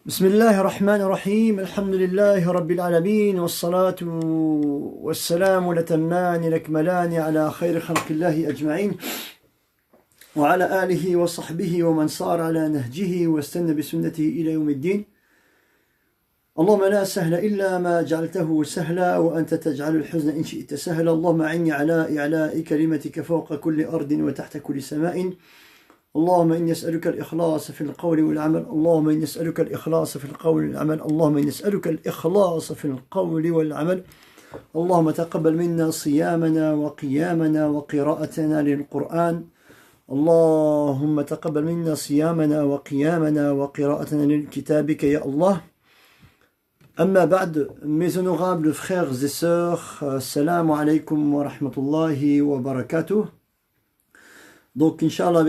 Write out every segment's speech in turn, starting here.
بسم الله الرحمن الرحيم الحمد لله رب العالمين والصلاة والسلام الأتمان الأكملان على خير خلق الله أجمعين وعلى آله وصحبه ومن صار على نهجه واستنى بسنته إلى يوم الدين. اللهم لا سهل إلا ما جعلته سهلا وأنت تجعل الحزن إن شئت سهلا. اللهم أعني على إعلاء كلمتك فوق كل أرض وتحت كل سماء. اللهم إني أسألك الإخلاص في القول والعمل. اللهم إني أسألك الإخلاص في القول والعمل. اللهم إني أسألك الإخلاص في القول والعمل. اللهم تقبل منا صيامنا وقيامنا وقراءتنا للقرآن. اللهم تقبل منا صيامنا وقيامنا وقراءتنا لكتابك يا الله. أما بعد, mes honorables frères et sœurs, salam alaikum wa rahmatullahi wa barakatuh. Donc, Inch'Allah,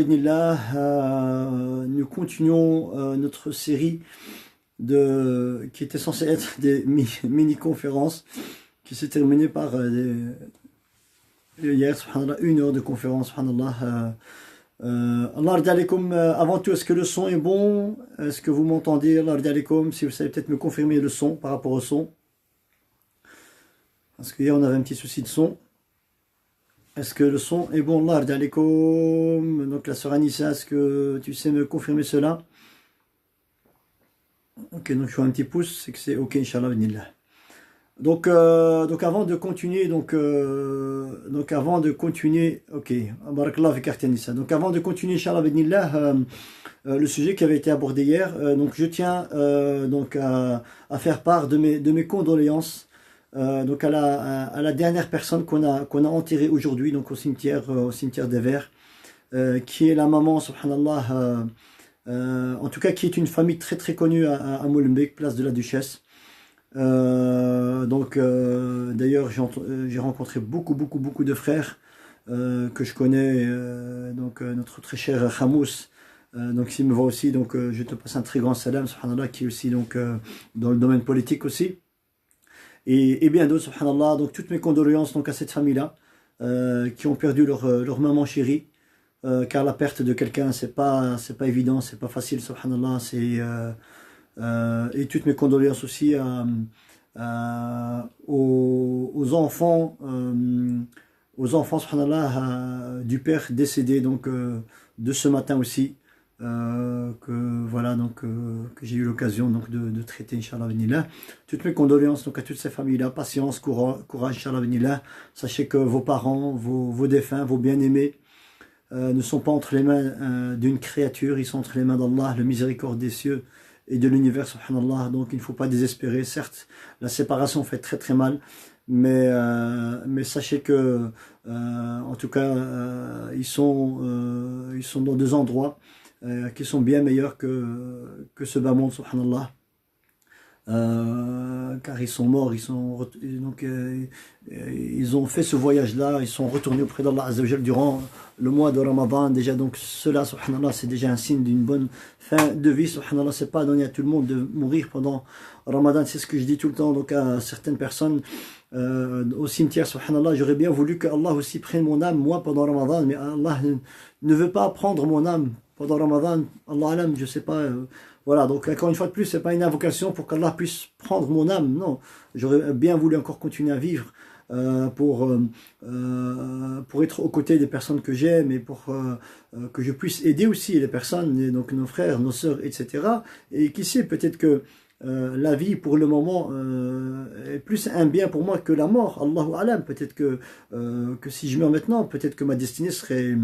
nous continuons notre série qui était censée être des mini-conférences, qui s'est terminée par hier, subhanallah, 1 heure de conférence, subhanallah. Allah ardi alaikum. Avant tout, est-ce que le son est bon? Est-ce que vous m'entendez? Allah ardi alaikum. Si vous savez peut-être me confirmer le son par rapport au son. Parce qu'hier, on avait un petit souci de son. Est-ce que le son est bon? Allah ardi alaikum. Donc la sœur Anissa, est-ce que tu sais me confirmer cela? Ok, donc je vois un petit pouce, c'est que c'est ok, Inch'Allah, binillah. Donc avant de continuer, ok, barakallah fi karti Anissa. Donc avant de continuer, Inch'Allah, binillah, le sujet qui avait été abordé hier, donc je tiens à faire part de mes condoléances. Donc à la dernière personne qu'on a enterrée aujourd'hui, donc au cimetière des Verts, qui est la maman, subhanallah, en tout cas qui est une famille très très connue à Molenbeek, place de la Duchesse. D'ailleurs j'ai rencontré beaucoup de frères que je connais, notre très cher Khamous, donc s'il me voit aussi, donc je te passe un très grand salam, subhanallah, qui est aussi donc dans le domaine politique aussi. Et bien d'autres, subhanallah. Donc toutes mes condoléances donc à cette famille-là, qui ont perdu leur maman chérie, car la perte de quelqu'un c'est pas évident, c'est pas facile, subhanallah. Et toutes mes condoléances aussi aux enfants, subhanallah, du père décédé donc de ce matin aussi. Que j'ai eu l'occasion donc de traiter, Inch'Allah binillah. Toutes mes condoléances donc à toutes ces familles-là, patience, courage, Inch'Allah binillah. Sachez que vos parents, vos défunts, vos bien-aimés ne sont pas entre les mains d'une créature, ils sont entre les mains d'Allah, le miséricorde des cieux et de l'univers, subhanallah. Donc il ne faut pas désespérer. Certes, la séparation fait très très mal, mais sachez que en tout cas ils sont dans 2 endroits qui sont bien meilleurs que ce bas monde, subhanallah. Car ils sont morts, ils ont fait ce voyage-là, ils sont retournés auprès d'Allah Azza wa Jal durant le mois de Ramadan. Déjà, donc cela, subhanallah, c'est déjà un signe d'une bonne fin de vie, subhanallah. C'est pas donné à tout le monde de mourir pendant Ramadan. C'est ce que je dis tout le temps donc à certaines personnes au cimetière, subhanallah. J'aurais bien voulu que Allah aussi prenne mon âme, moi, pendant Ramadan, mais Allah ne veut pas prendre mon âme pendant Ramadan. Allah alam, je sais pas. Voilà, donc encore une fois de plus, c'est pas une invocation pour qu'Allah puisse prendre mon âme, non. J'aurais bien voulu encore continuer à vivre pour être aux côtés des personnes que j'aime et pour que je puisse aider aussi les personnes, donc nos frères, nos sœurs, etc. Et qui sait, peut-être que la vie pour le moment est plus un bien pour moi que la mort. Allahu alam, peut-être que si je meurs maintenant, peut-être que ma destinée serait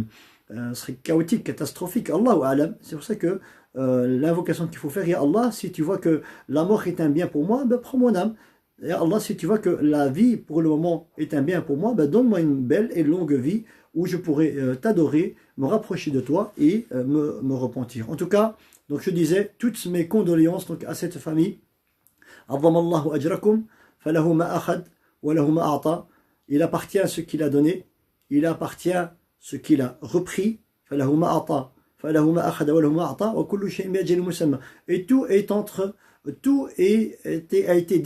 chaotique, catastrophique. Allahu alam. C'est pour ça que l'invocation qu'il faut faire, ya Allah, si tu vois que la mort est un bien pour moi, ben prends mon âme. Ya Allah, si tu vois que la vie pour le moment est un bien pour moi, ben donne-moi une belle et longue vie où je pourrai t'adorer, me rapprocher de toi et me repentir. En tout cas, donc je disais, toutes mes condoléances donc à cette famille. Azzamallahu ajrakum, falahu ma akhad, wa lahu ma a'ta. Il appartient à ce qu'il a donné, il appartient à ce qu'il a repris, falahu ma a'ta. Et tout est a été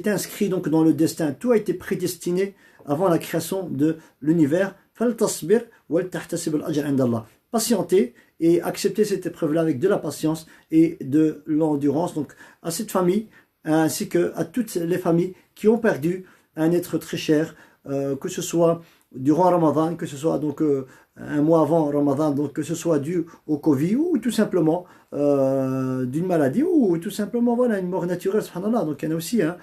inscrit donc dans le destin. Tout a été prédestiné avant la création de l'univers. patienter et accepter cette épreuve-là avec de la patience et de l'endurance. Donc à cette famille, ainsi qu'à toutes les familles qui ont perdu un être très cher, que ce soit durant Ramadan, que ce soit donc un mois avant Ramadan, donc que ce soit dû au Covid ou tout simplement d'une maladie ou tout simplement voilà une mort naturelle, subhanallah. Donc il y en a aussi hein,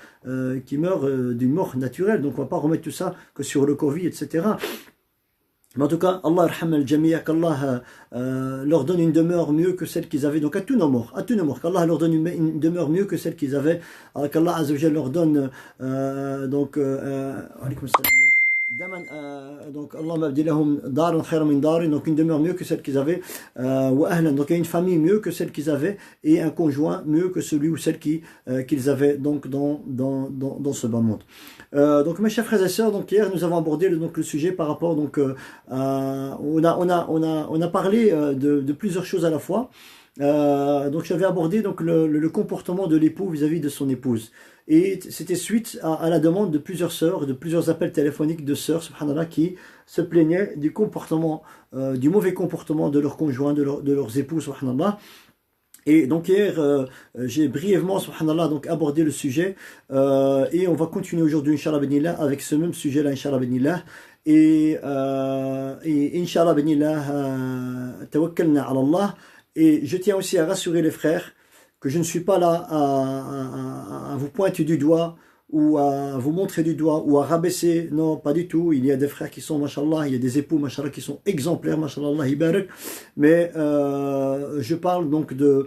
qui meurent d'une mort naturelle, donc on ne va pas remettre tout ça que sur le Covid, etc. Mais en tout cas, Allah yarham al-jami'a, qu'Allah leur donne une demeure mieux que celle qu'ils avaient, donc à tous nos morts, qu'Allah leur donne une demeure mieux que celle qu'ils avaient, qu'Allah Azza wa Jalla leur donne alaykoum salam, donc Allah ma'abdi lahum daran khayran min darin, donc une demeure mieux que celle qu'ils avaient, wa ahlan, donc une famille mieux que celle qu'ils avaient, et un conjoint mieux que celui ou celle qu'ils avaient donc dans ce bas monde. Donc mes chers frères et sœurs, donc hier nous avons abordé le sujet par rapport donc on a parlé de plusieurs choses à la fois. Donc j'avais abordé donc le comportement de l'époux vis-à-vis de son épouse, et c'était suite à la demande de plusieurs sœurs, de plusieurs appels téléphoniques de sœurs, subhanallah, qui se plaignaient du comportement, du mauvais comportement de leurs conjoints, de leurs époux, subhanallah. Et donc hier, j'ai brièvement, subhanallah, donc abordé le sujet, et on va continuer aujourd'hui, Inch'Allah benillah, avec ce même sujet-là, Inch'Allah benillah, et Inch'Allah benillah, tawakkalna ala Allah. Et je tiens aussi à rassurer les frères que je ne suis pas là à vous pointer du doigt ou à vous montrer du doigt ou à rabaisser. Non, pas du tout. Il y a des frères qui sont, mashallah, il y a des époux, mashallah, qui sont exemplaires, mashallah, Allah ibarak. Mais je parle donc de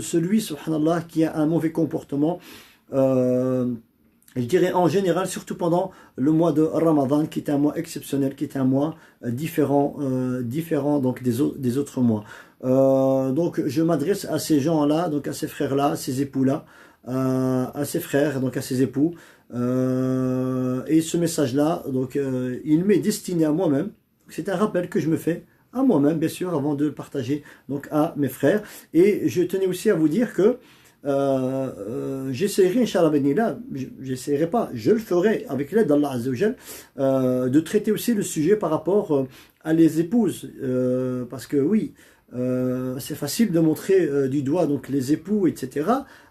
celui, subhanallah, qui a un mauvais comportement. Je dirais en général, surtout pendant le mois de Ramadan, qui est un mois exceptionnel, qui est un mois différent donc des autres mois. Donc je m'adresse à ces gens-là, donc à ces frères-là, à ces époux-là, à ces frères, donc à ces époux. Et ce message-là, donc il m'est destiné à moi-même. C'est un rappel que je me fais à moi-même, bien sûr, avant de le partager donc à mes frères. Et je tenais aussi à vous dire que j'essaierai, Inch'Allah benillah, j'essaierai pas, je le ferai avec l'aide d'Allah Azza wa Jal, de traiter aussi le sujet par rapport à les épouses, parce que oui, c'est facile de montrer du doigt donc les époux, etc.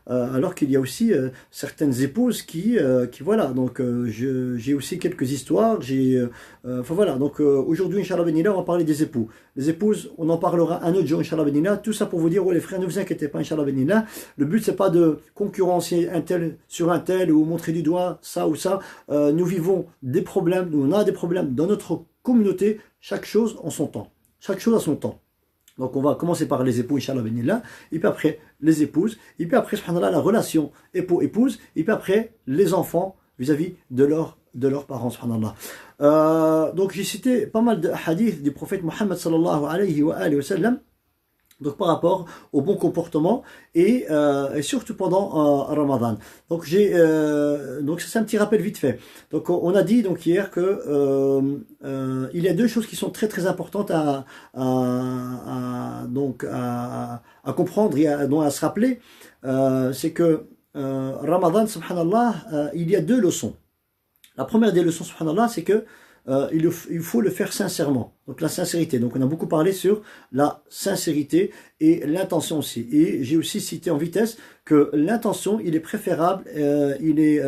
Alors qu'il y a aussi certaines épouses qui voilà, donc j'ai aussi quelques histoires, enfin voilà, donc aujourd'hui, Inch'Allah benillah, on va parler des époux. Les épouses, on en parlera un autre jour, Inch'Allah benillah. Tout ça pour vous dire, oh les frères, ne vous inquiétez pas, Inch'Allah benillah. Le but, c'est pas de concurrencer un tel sur un tel ou montrer du doigt ça ou ça. Nous vivons des problèmes, on a des problèmes dans notre communauté, chaque chose en son temps. Chaque chose à son temps. Donc on va commencer par les époux, Inch'Allah benillah, et puis après les épouses, et puis après, subhanallah, la relation époux-épouse, et puis après les enfants vis-à-vis de leurs parents, subhanallah. Donc j'ai cité pas mal de hadiths du prophète Mohammed sallallahu alayhi wa sallam, donc par rapport au bon comportement et surtout pendant Ramadan. Donc donc c'est un petit rappel vite fait. Donc on a dit donc hier que il y a deux choses qui sont très très importantes à comprendre et à se rappeler. C'est que Ramadan, subhanallah, il y a deux leçons. La première des leçons, subhanallah, c'est que il faut le faire sincèrement. Donc la sincérité. Donc on a beaucoup parlé sur la sincérité et l'intention aussi. Et j'ai aussi cité en vitesse que l'intention, il est préférable, il est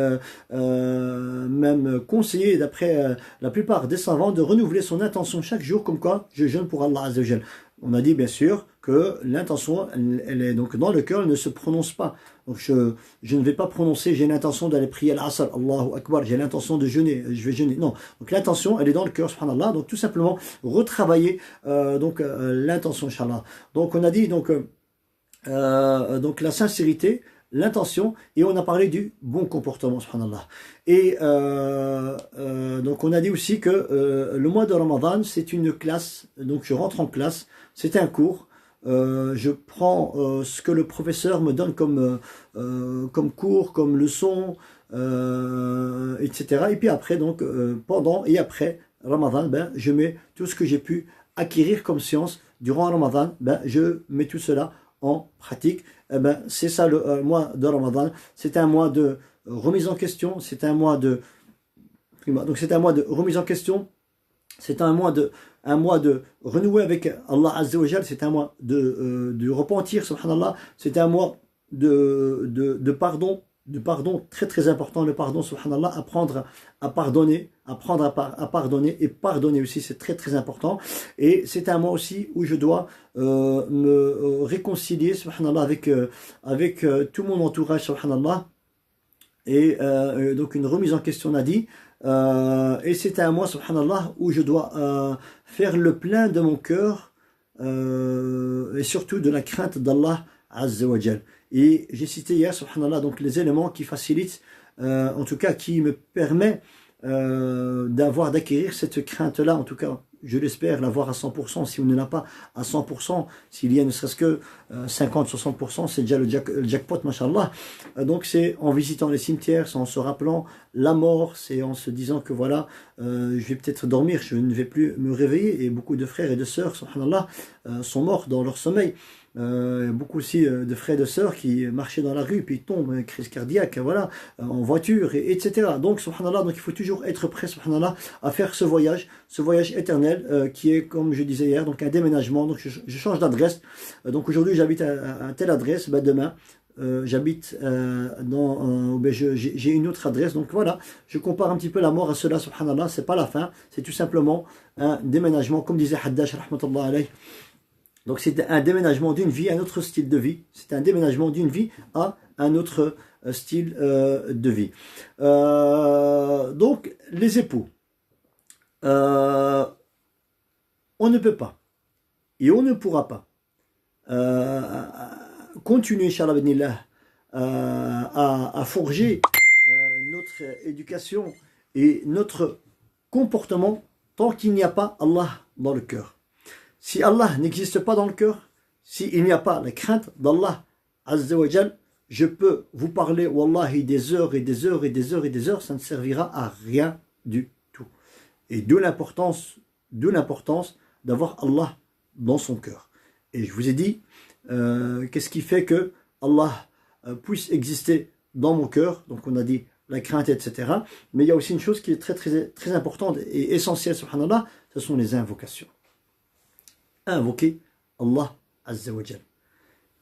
même conseillé d'après la plupart des savants de renouveler son intention chaque jour, comme quoi je jeûne pour Allah Azza wa Jal. On a dit bien sûr que l'intention, elle est donc dans le cœur, elle ne se prononce pas. Donc je ne vais pas prononcer, j'ai l'intention d'aller prier l'Asr, Allahu Akbar, j'ai l'intention de jeûner, je vais jeûner. Non, donc l'intention, elle est dans le cœur, subhanallah. Donc tout simplement retravailler l'intention, inshallah. Donc on a dit donc la sincérité, l'intention, et on a parlé du bon comportement, subhanallah. Et donc on a dit aussi que le mois de Ramadan, c'est une classe, donc je rentre en classe, c'est un cours, je prends ce que le professeur me donne comme cours, comme leçon, etc. Et puis après, donc pendant et après Ramadan, ben, je mets tout ce que j'ai pu acquérir comme science durant Ramadan, ben, je mets tout cela en pratique. Eh ben, c'est ça le mois de Ramadan. C'est un mois de remise en question. C'est un mois de remise en question. C'est un mois un mois de renouer avec Allah Azza wa Jal, c'est un mois de repentir, subhanallah, c'est un mois de pardon très très important, le pardon, subhanallah, apprendre à pardonner, à pardonner et pardonner aussi, c'est très très important. Et c'est un mois aussi où je dois me réconcilier, subhanallah, avec tout mon entourage, subhanallah. Et donc une remise en question, on a dit. Et c'est un mois, subhanallah, où je dois faire le plein de mon cœur et surtout de la crainte d'Allah Azza wa Jal. Et j'ai cité hier, subhanallah, donc les éléments qui facilitent, en tout cas qui me permet d'acquérir cette crainte-là, en tout cas, je l'espère, l'avoir à 100%. Si on ne l'a pas à 100%, s'il y a ne serait-ce que 50-60%, c'est déjà le jackpot, mashallah. Donc c'est en visitant les cimetières, c'est en se rappelant la mort, c'est en se disant que voilà, je vais peut-être dormir, je ne vais plus me réveiller. Et beaucoup de frères et de sœurs, subhanallah, sont morts dans leur sommeil. Beaucoup aussi de frères et de sœurs qui marchaient dans la rue puis tombent, crise cardiaque, voilà, en voiture, etc. Donc subhanallah, donc il faut toujours être prêt, subhanallah, à faire ce voyage éternel qui est, comme je disais hier, donc un déménagement. Donc je change d'adresse. Donc aujourd'hui j'habite à telle adresse, demain j'habite j'ai une autre adresse. Donc voilà, je compare un petit peu la mort à cela, subhanallah. C'est pas la fin, c'est tout simplement un déménagement, comme disait Haddash rahmatullah alayh. Donc c'est un déménagement d'une vie à un autre style de vie. C'est un déménagement d'une vie à un autre style de vie. Donc les époux, on ne peut pas et on ne pourra pas continuer, Inch'Allah b'idhnillah, à forger notre éducation et notre comportement tant qu'il n'y a pas Allah dans le cœur. Si Allah n'existe pas dans le cœur, s'il n'y a pas la crainte d'Allah Azza wa Jal, je peux vous parler, wallahi, des heures et des heures et des heures et des heures, ça ne servira à rien du tout. Et d'où l'importance d'avoir Allah dans son cœur. Et je vous ai dit, qu'est-ce qui fait que Allah puisse exister dans mon cœur? Donc on a dit la crainte, etc. Mais il y a aussi une chose qui est très très très importante et essentielle, subhanallah, ce sont les invocations. Invoquer Allah Azza wa Jal.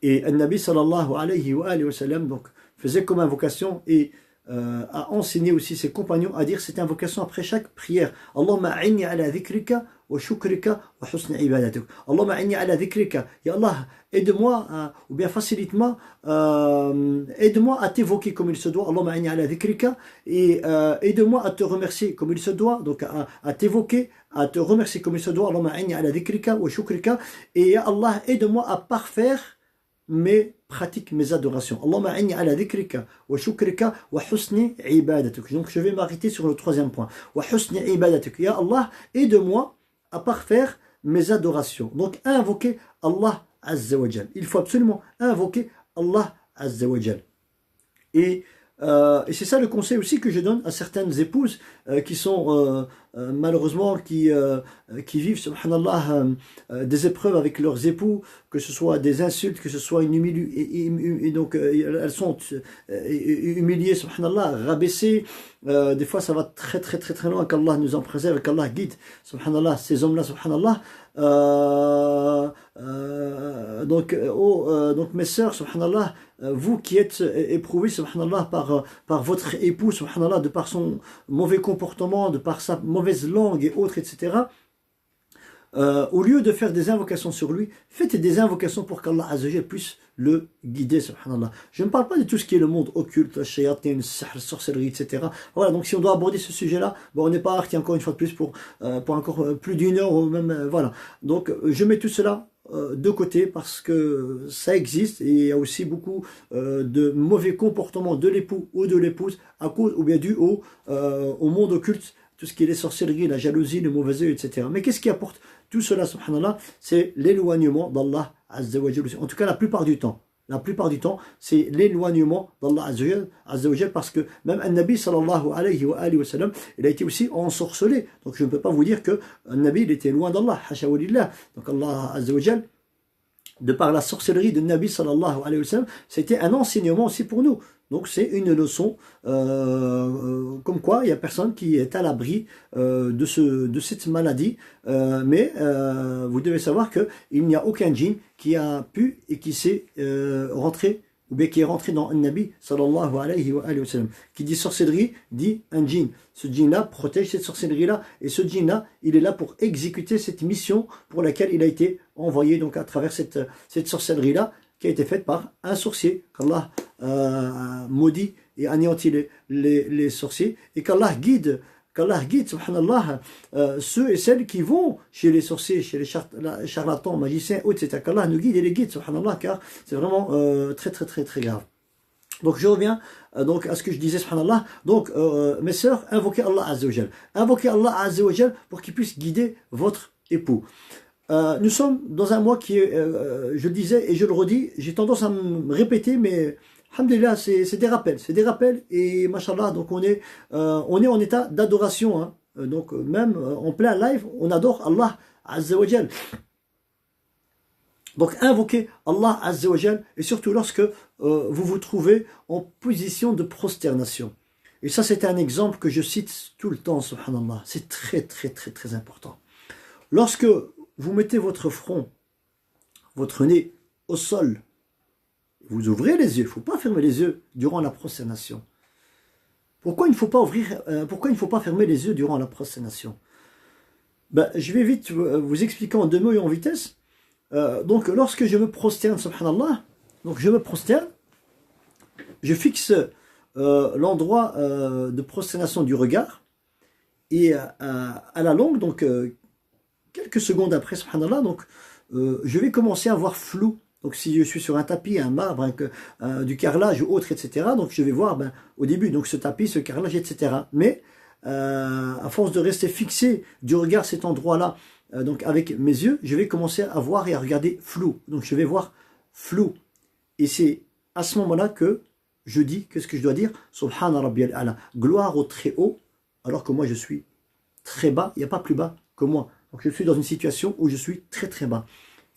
Et le Nabi sallallahu alayhi wa sallam donc faisait comme invocation et a enseigné aussi ses compagnons à dire cette invocation après chaque prière. Allahumma a'inni ala dhikrika wa shukrika wa husni ibadatuk. Allahumma a'inni ala dhikrika. Ya Allah, aide-moi ou bien facilite-moi, aide-moi à t'évoquer comme il se doit. Allahumma a'inni ala dhikrika, et aide-moi à te remercier comme il se doit, donc à t'évoquer, à te remercier comme il se doit. Allahumma a'inni ala dhikrika wa shukrika, et ya Allah, aide-moi à parfaire mes pratiques, mes adorations. Allahumma a'inni ala dhikrika wa shukrika wa husni ibadatuk. Donc je vais m'arrêter sur le troisième point. Wa husni ibadatuk. Ya Allah, aide-moi à parfaire mes adorations. Donc invoquer Allah Azza wa Jal. Il faut absolument invoquer Allah Azza wa Jal. Et c'est ça le conseil aussi que je donne à certaines épouses qui sont malheureusement qui vivent, subhanallah, des épreuves avec leurs époux, que ce soit des insultes, que ce soit une et donc elles sont humiliées, subhanallah, rabaissées. Des fois ça va très très très très loin, qu'Allah nous en préserve, qu'Allah guide, subhanallah, ces hommes-là, subhanallah. Donc mes sœurs, subhanallah, vous qui êtes éprouvés, subhanallah, par votre époux, subhanallah, de par son mauvais comportement, de par sa mauvaise langue et autres, etc., au lieu de faire des invocations sur lui, faites des invocations pour qu'Allah Azza wa Jal puisse le guider, subhanallah. Je ne parle pas de tout ce qui est le monde occulte, la shayatin, la sorcellerie, etc. Voilà, donc si on doit aborder ce sujet-là, bon, on n'est pas parti encore une fois de plus pour encore plus d'une heure, ou même, voilà. Donc je mets tout cela de côté parce que ça existe, et il y a aussi beaucoup de mauvais comportements de l'époux ou de l'épouse à cause ou bien dû au monde occulte, tout ce qui est les sorcelleries, la jalousie, le mauvais œil, etc. Mais qu'est-ce qui apporte tout cela, subhanallah? C'est l'éloignement d'Allah Azza wa Jal. En tout cas, la plupart du temps, c'est l'éloignement d'Allah Azza wa Jal, parce que même un Nabi sallallahu alayhi wa sallam, il a été aussi ensorcelé. Donc je ne peux pas vous dire que un Nabi, il était loin d'Allah, hasha wa lillah. Donc Allah Azza wa Jal, de par la sorcellerie de Nabi sallallahu alayhi wa sallam, c'était un enseignement aussi pour nous. Donc c'est une leçon comme quoi il n'y a personne qui est à l'abri de cette maladie. Mais vous devez savoir qu'il n'y a aucun djinn qui a pu et qui s'est rentré, ou bien qui est rentré dans un Nabi sallallahu alayhi wa sallam. Qui dit sorcellerie, dit un djinn. Ce djinn-là protège cette sorcellerie-là. Et ce djinn-là, il est là pour exécuter cette mission pour laquelle il a été envoyé, donc à travers cette sorcellerie-là, qui a été faite par un sorcier, qu'Allah maudit et anéantit les sorciers, et qu'Allah guide, subhanallah, ceux et celles qui vont chez les sorciers, chez les charlatans, magiciens, etc. Qu'Allah nous guide et les guide, subhanallah, car c'est vraiment très très très très grave. Donc je reviens donc à ce que je disais, subhanallah. Donc mes sœurs, invoquez Allah Azza wa Jal. Invoquez Allah Azza wa Jal pour qu'il puisse guider votre époux. Nous sommes dans un mois qui est, je le disais et je le redis, j'ai tendance à me répéter, mais alhamdulillah, c'est des rappels, et mashallah, donc on est en état d'adoration, hein. Donc même en plein live, on adore Allah Azza wa Jal. Donc invoquez Allah Azza wa Jal, et surtout lorsque vous vous trouvez en position de prosternation. Et ça, c'est un exemple que je cite tout le temps, subhanallah. C'est très très très très important. Lorsque vous mettez votre front, votre nez au sol, vous ouvrez les yeux, il ne faut pas fermer les yeux durant la prosternation. Pourquoi il ne faut pas fermer les yeux durant la prosternation? Je vais vite vous expliquer en deux mots et en vitesse. Donc lorsque je me prosterne, subhanallah, donc je me prosterne, je fixe l'endroit de prosternation du regard, et à la longue, donc quelques secondes après, subhanallah, donc je vais commencer à voir flou. Donc si je suis sur un tapis, un marbre, du carrelage ou autre, etc., donc je vais voir au début donc ce tapis, ce carrelage, etc. Mais à force de rester fixé du regard cet endroit-là, donc avec mes yeux, je vais commencer à voir et à regarder flou. Donc je vais voir flou. Et c'est à ce moment-là que je dis, qu'est-ce que je dois dire? Subhana rabbiyal a'la. Gloire au très haut, alors que moi je suis très bas, il n'y a pas plus bas que moi. Donc je suis dans une situation où je suis très très bas.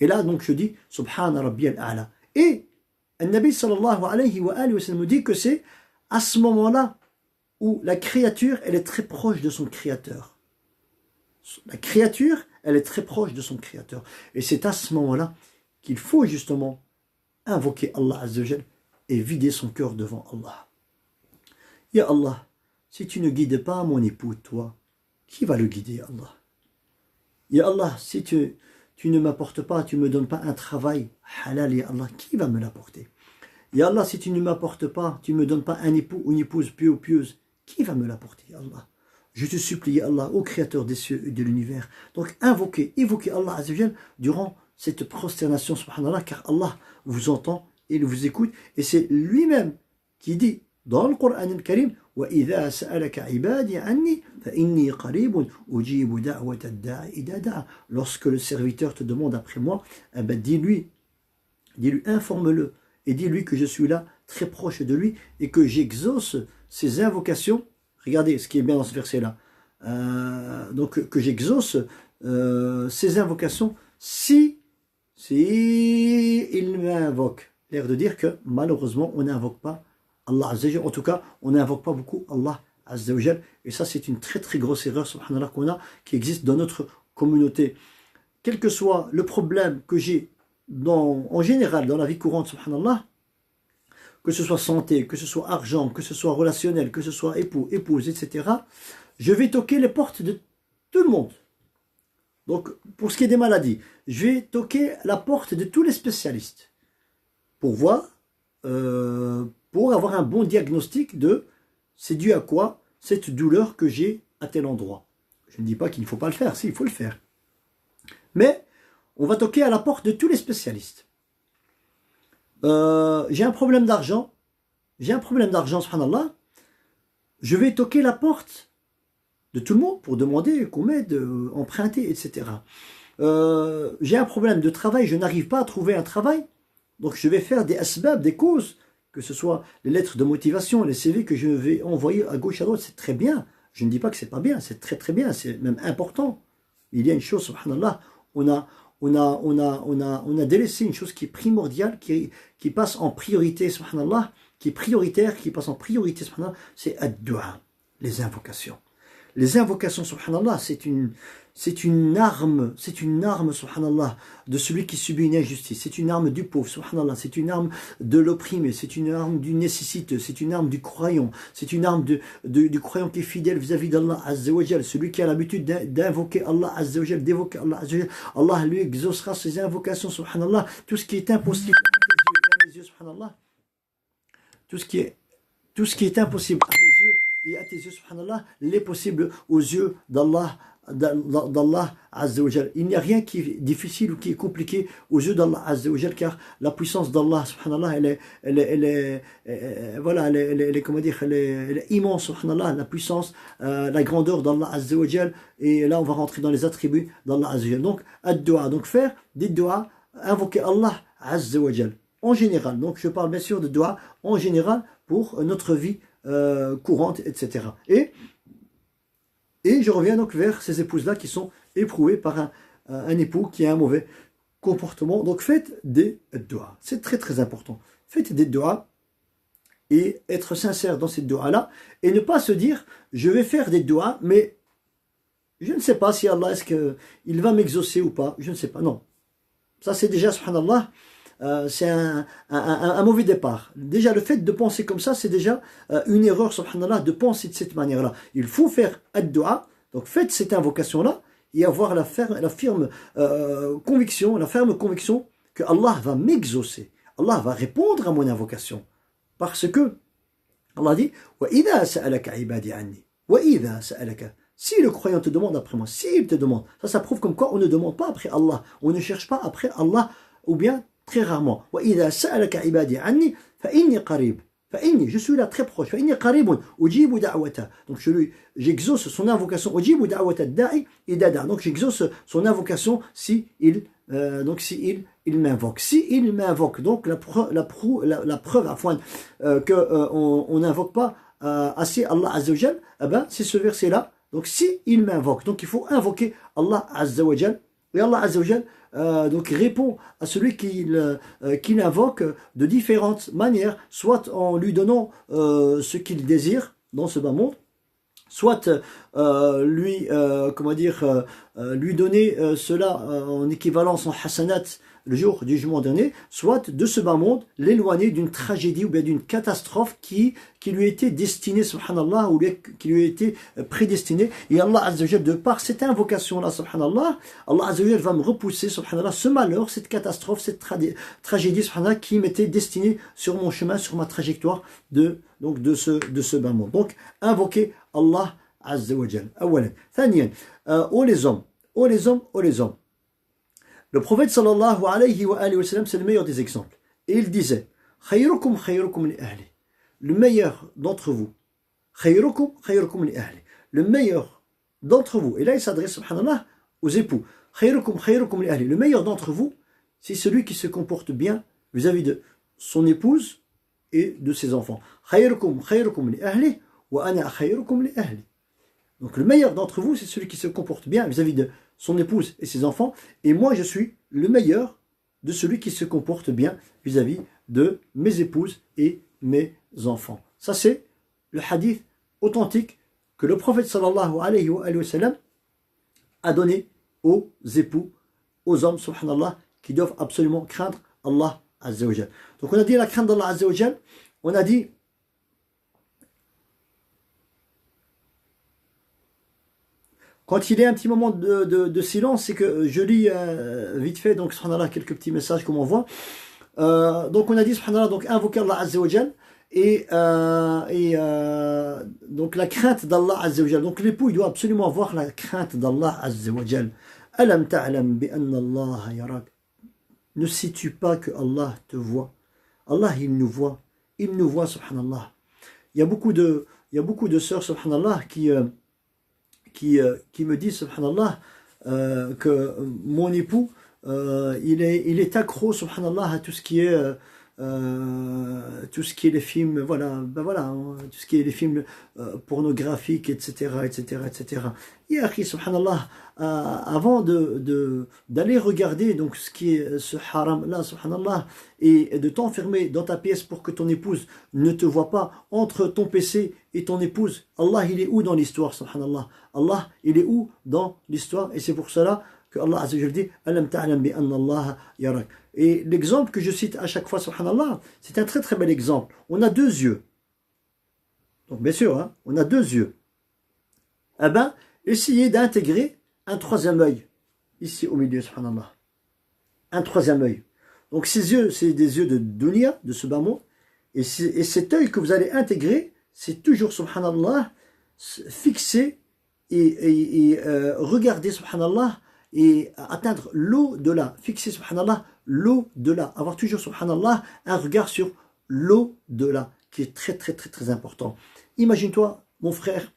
Et là donc je dis Subhana rabbiyal a'la. Et le Nabi sallallahu alayhi wa sallam me dit que c'est à ce moment-là où la créature, elle est très proche de son créateur. La créature, elle est très proche de son créateur. Et c'est à ce moment-là qu'il faut justement invoquer Allah Azza wa Jal et vider son cœur devant Allah. Ya Allah, si tu ne guides pas mon époux, toi, qui va le guider, Allah? Ya Allah, si tu ne m'apportes pas, tu ne me donnes pas un travail halal, ya Allah, qui va me l'apporter? Ya Allah, si tu ne m'apportes pas, tu ne me donnes pas un époux ou une épouse pieux ou pieuse, qui va me l'apporter, ya Allah? Je te supplie, ya Allah, au Créateur des cieux et de l'univers. Donc évoquez Allah Azza wa Jal durant cette prosternation, subhanallah, car Allah vous entend et il vous écoute, et c'est lui-même qui dit dans le Coran al-Karim, وَإِذَا سَأَلَكَ عِبَادِي عَنِّي فَإِنِّي قَرِيبٌ أُجِيبُ دَعْوَةَ الدَّاعِ إِذَا دَعَا. Lorsque le serviteur te demande après moi, dis-lui, informe-le, et dis-lui que je suis là, très proche de lui, et que j'exauce ses invocations. Regardez ce qui est bien dans ce verset-là. Donc que j'exauce ses invocations si il m'invoque. L'air de dire que malheureusement on n'invoque pas Allah Azza wa Jal. En tout cas, on n'invoque pas beaucoup Allah Azza wa Jal. Et ça, c'est une très très grosse erreur, subhanallah, qu'on a, qui existe dans notre communauté. Quel que soit le problème que j'ai en général dans la vie courante, subhanallah, que ce soit santé, que ce soit argent, que ce soit relationnel, que ce soit époux, épouse, etc., je vais toquer les portes de tout le monde. Donc, pour ce qui est des maladies, je vais toquer la porte de tous les spécialistes pour voir, pour avoir un bon diagnostic de c'est dû à quoi cette douleur que j'ai à tel endroit. Je ne dis pas qu'il ne faut pas le faire, si, il faut le faire. Mais on va toquer à la porte de tous les spécialistes. J'ai un problème d'argent, subhanallah, je vais toquer la porte de tout le monde pour demander qu'on m'aide, emprunter, etc. J'ai un problème de travail, je n'arrive pas à trouver un travail, donc je vais faire des asbab, des causes, que ce soit les lettres de motivation, les CV que je vais envoyer à gauche à droite, c'est très bien. Je ne dis pas que c'est pas bien, c'est très très bien, c'est même important. Il y a une chose, subhanallah, on a délaissé une chose qui est primordiale, qui passe en priorité, subhanallah, qui est prioritaire, qui passe en priorité, subhanallah, c'est ad-du'a, les invocations. Les invocations, subhanallah, c'est une arme, subhanallah, de celui qui subit une injustice. C'est une arme du pauvre, subhanallah. C'est une arme de l'opprimé. C'est une arme du nécessiteux. C'est une arme du croyant. C'est une arme du croyant qui est fidèle vis-à-vis d'Allah Azza wa Jal. Celui qui a l'habitude d'invoquer Allah Azza wa Jal, d'évoquer Allah Azza wa Jal. Allah lui exaucera ses invocations, subhanallah. Tout ce qui est impossible à mes yeux, subhanallah. Tout ce qui est impossible à mes yeux et à tes yeux, subhanallah, l'est possible aux yeux d'Allah Azza wa Jal. Il n'y a rien qui est difficile ou qui est compliqué aux yeux d'Allah Azza wa Jal, car la puissance d'Allah, subhanallah, elle est, comment dire, elle est immense, subhanallah, la puissance, la grandeur d'Allah Azza wa Jal. Et là, on va rentrer dans les attributs d'Allah Azza wa Jal. Donc, ad-du'a, donc faire des du'a, invoquer Allah Azza wa Jal. En général, donc je parle bien sûr de du'a en général pour notre vie courante, etc. Et je reviens donc vers ces épouses-là qui sont éprouvées par un époux qui a un mauvais comportement. Donc faites des du'a. C'est très très important. Faites des du'a et être sincère dans ces du'a-là et ne pas se dire je vais faire des du'a, mais je ne sais pas si Allah, est-ce qu'il va m'exaucer ou pas. Je ne sais pas. Non. Ça c'est déjà, subhanallah, c'est un mauvais départ. Déjà, le fait de penser comme ça, c'est déjà une erreur, subhanallah, de penser de cette manière-là. Il faut faire ad-du'a, donc faites cette invocation-là, et avoir la ferme conviction que Allah va m'exaucer. Allah va répondre à mon invocation. Parce que, Allah dit, وَإِذَا سَأَلَكَ عِبَادِي عَنِّي وَإِذَا سَأَلَكَ. Si le croyant te demande après moi, s'il te demande, ça prouve comme quoi on ne demande pas après Allah, on ne cherche pas après Allah, ou bien très rarement. وَإِذَا سَأَلَكَ عِبَادِي عَنِّي فَإِنِّي قَرِيبٌ. je suis là très proche. فَإِنِّي قَرِيبٌ أُجِيبُ دَعْوَتَهُ. Donc j'exauce son invocation. أُجِيبُ دَعْوَةَ الدَّاعِ إِذَا دَعَا. Donc j'exauce son invocation si il m'invoque. Si il m'invoque, donc la preuve afin qu'on n'invoque pas assez Allah Azza wa Jal, eh ben, c'est ce verset-là. Donc si il m'invoque, donc il faut invoquer Allah Azza wa Jal. Et Allah Azza wa Jal donc répond à celui qui l'invoque de différentes manières, soit en lui donnant ce qu'il désire dans ce bas monde, soit lui donner cela en équivalence en hasanat le jour du jugement dernier, soit de ce bas monde l'éloigner d'une tragédie ou bien d'une catastrophe qui lui a été destinée, subhanallah, ou qui lui a été prédestinée. Et Allah Azza wa Jal, de par cette invocation-là, subhanallah, Allah Azza wa Jal va me repousser, subhanallah, ce malheur, cette catastrophe, cette tragédie, subhanallah, qui m'était destinée sur mon chemin, sur ma trajectoire de ce bas monde. Donc, invoquer Allah Azza wa Jal. Awalan. Thaniyan, ô les hommes. Le prophète sallallahu alayhi wa sallam, c'est le meilleur des exemples. Et il disait, khayrukum li ahli. Le meilleur d'entre vous. Khayrukum li ahli. Le meilleur d'entre vous. Et là, il s'adresse, subhanallah, aux époux. Khayrukum li ahli. Le meilleur d'entre vous, c'est celui qui se comporte bien vis-à-vis de son épouse et de ses enfants. Khayrukum li ahli wa ana khayrukum li ahli. Donc le meilleur d'entre vous, c'est celui qui se comporte bien vis-à-vis de son épouse et ses enfants. Et moi, je suis le meilleur de celui qui se comporte bien vis-à-vis de mes épouses et mes enfants. Ça, c'est le hadith authentique que le prophète sallallahu alayhi wa sallam a donné aux époux, aux hommes, subhanallah, qui doivent absolument craindre Allah Azza wa Jal. Donc on a dit la crainte d'Allah Azza wa Jal, on a dit quand il y a un petit moment de silence, c'est que je lis vite fait, donc subhanallah, quelques petits messages qu'on m'envoie. Donc on a dit subhanallah, donc invoquer Allah Azza wa Jal et donc la crainte d'Allah Azza wa Jal. Donc l'époux, il doit absolument avoir la crainte d'Allah Azza wa Jal. Alam ta'lam bi anna Allah yarak. Ne sais-tu pas que Allah te voit? Allah, il nous voit, subhanallah. Il y a beaucoup de sœurs, subhanallah, qui me disent, subhanallah, que mon époux, il est accro, subhanallah, à tout ce qui est tout ce qui est les films, voilà, ben voilà, hein, tout ce qui est les films pornographiques, etc., etc., etc. Et akhi, subhanallah, avant d'aller regarder donc ce qui est ce haram-là, subhanallah, et de t'enfermer dans ta pièce pour que ton épouse ne te voit pas, entre ton PC et ton épouse, Allah, il est où dans l'histoire, subhanallah? Allah, il est où dans l'histoire? Et c'est pour cela que Allah Azza wa Jalla dit Alam ta'lam bi anna Allah yarak. Et l'exemple que je cite à chaque fois, subhanallah, c'est un très très bel exemple. On a deux yeux. Donc bien sûr, hein, on a deux yeux. Eh ben, essayez d'intégrer un troisième œil, ici au milieu, subhanallah. Un troisième œil. Donc ces yeux, c'est des yeux de dunya, de ce bas monde. Et cet œil que vous allez intégrer, c'est toujours, subhanallah, fixé et regarder, subhanallah, et atteindre l'au-delà, fixer subhanallah l'au-delà, avoir toujours subhanallah un regard sur l'au-delà, qui est très très très très important. Imagine-toi mon frère,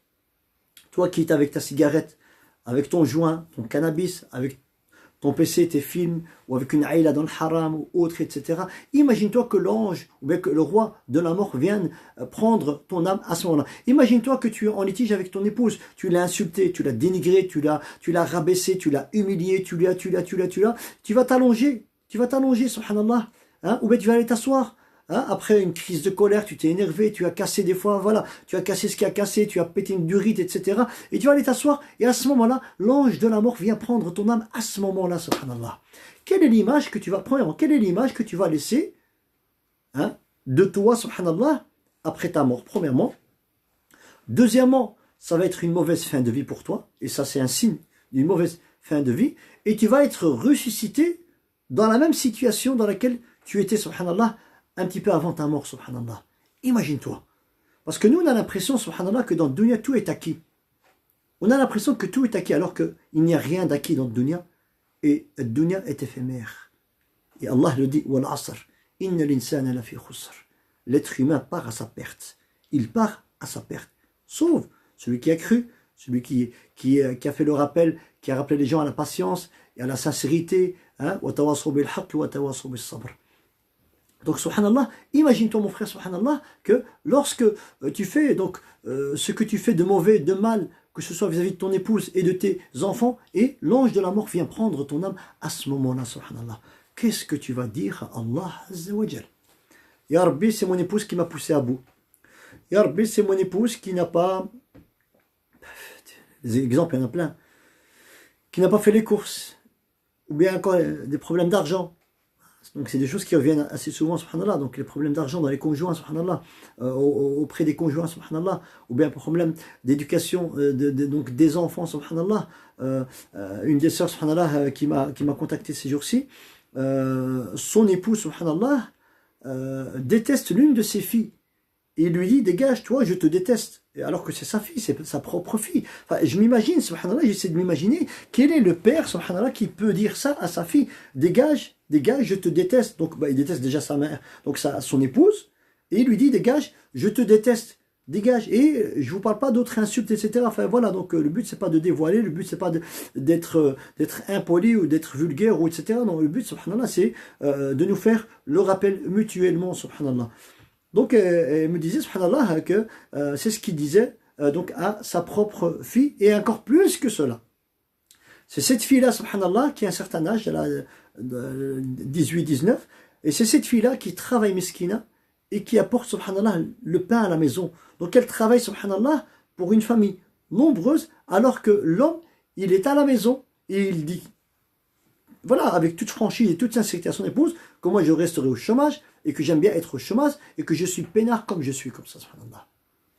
toi qui es avec ta cigarette, avec ton joint, ton cannabis, avec ton PC, tes films, ou avec une aïla dans le haram, ou autre, etc. Imagine-toi que l'ange, ou bien que le roi de la mort vienne prendre ton âme à ce moment-là. Imagine-toi que tu es en litige avec ton épouse, tu l'as insulté, tu l'as dénigré, tu l'as rabaissé, tu l'as humilié, tu vas t'allonger, subhanallah, hein, ou bien tu vas aller t'asseoir. Hein, après une crise de colère, tu t'es énervé, tu as cassé des fois, voilà, tu as cassé ce qui a cassé, tu as pété une durite, etc. Et tu vas aller t'asseoir, et à ce moment-là, l'ange de la mort vient prendre ton âme à ce moment-là, subhanallah. Quelle est l'image que tu vas prendre, quelle est l'image que tu vas laisser, hein, de toi, subhanallah, après ta mort, premièrement. Deuxièmement, ça va être une mauvaise fin de vie pour toi, et ça c'est un signe d'une mauvaise fin de vie, et tu vas être ressuscité dans la même situation dans laquelle tu étais, subhanallah, un petit peu avant ta mort, subhanallah. Imagine-toi. Parce que nous, on a l'impression, subhanallah, que dans le dunya, tout est acquis. On a l'impression que tout est acquis, alors qu'il n'y a rien d'acquis dans le dunya. Et le dunya est éphémère. Et Allah le dit, Wal asr, inna l'insana lafi khusr. L'être humain part à sa perte. Il part à sa perte. Sauf celui qui a cru, celui qui a fait le rappel, qui a rappelé les gens à la patience et à la sincérité. Hein, wa tawasaw bil haqq wa tawasaw bis sabr. Donc, subhanallah, imagine-toi mon frère, subhanallah, que lorsque tu fais donc ce que tu fais de mauvais, de mal, que ce soit vis-à-vis de ton épouse et de tes enfants, et l'ange de la mort vient prendre ton âme à ce moment-là, subhanallah. Qu'est-ce que tu vas dire à Allah Azza wa Jal? Ya Rabbi, c'est mon épouse qui m'a poussé à bout. Ya Rabbi, c'est mon épouse qui n'a pas... Les exemples, il y en a plein. Qui n'a pas fait les courses. Ou bien encore des problèmes d'argent. Donc c'est des choses qui reviennent assez souvent, subhanallah. Donc les problèmes d'argent dans les conjoints, subhanallah, auprès des conjoints, subhanallah, ou bien problème d'éducation donc des enfants, subhanallah. Une des sœurs, subhanallah, qui m'a contacté ces jours-ci, son époux, subhanallah, déteste l'une de ses filles. Et il lui dit, dégage, toi, je te déteste. Alors que c'est sa fille, c'est sa propre fille. Enfin, je m'imagine, subhanallah, j'essaie de m'imaginer, quel est le père, subhanallah, qui peut dire ça à sa fille? Dégage, je te déteste. Donc, il déteste déjà sa mère, donc son épouse, et il lui dit, dégage, je te déteste. Dégage. Et je vous parle pas d'autres insultes, etc. Enfin, voilà, donc le but, c'est pas de dévoiler, le but, c'est pas d'être impoli ou d'être vulgaire, ou etc. Non, le but, subhanallah, c'est de nous faire le rappel mutuellement, subhanallah. Donc, elle me disait, subhanallah, que c'est ce qu'il disait donc à sa propre fille, et encore plus que cela. C'est cette fille-là, subhanallah, qui a un certain âge, elle a 18-19, et c'est cette fille-là qui travaille miskina, et qui apporte, subhanallah, le pain à la maison. Donc, elle travaille, subhanallah, pour une famille nombreuse, alors que l'homme, il est à la maison, et il dit, voilà, avec toute franchise et toute sincérité à son épouse, que moi je resterai au chômage, et que j'aime bien être au chômage, et que je suis peinard comme je suis, comme ça, subhanallah.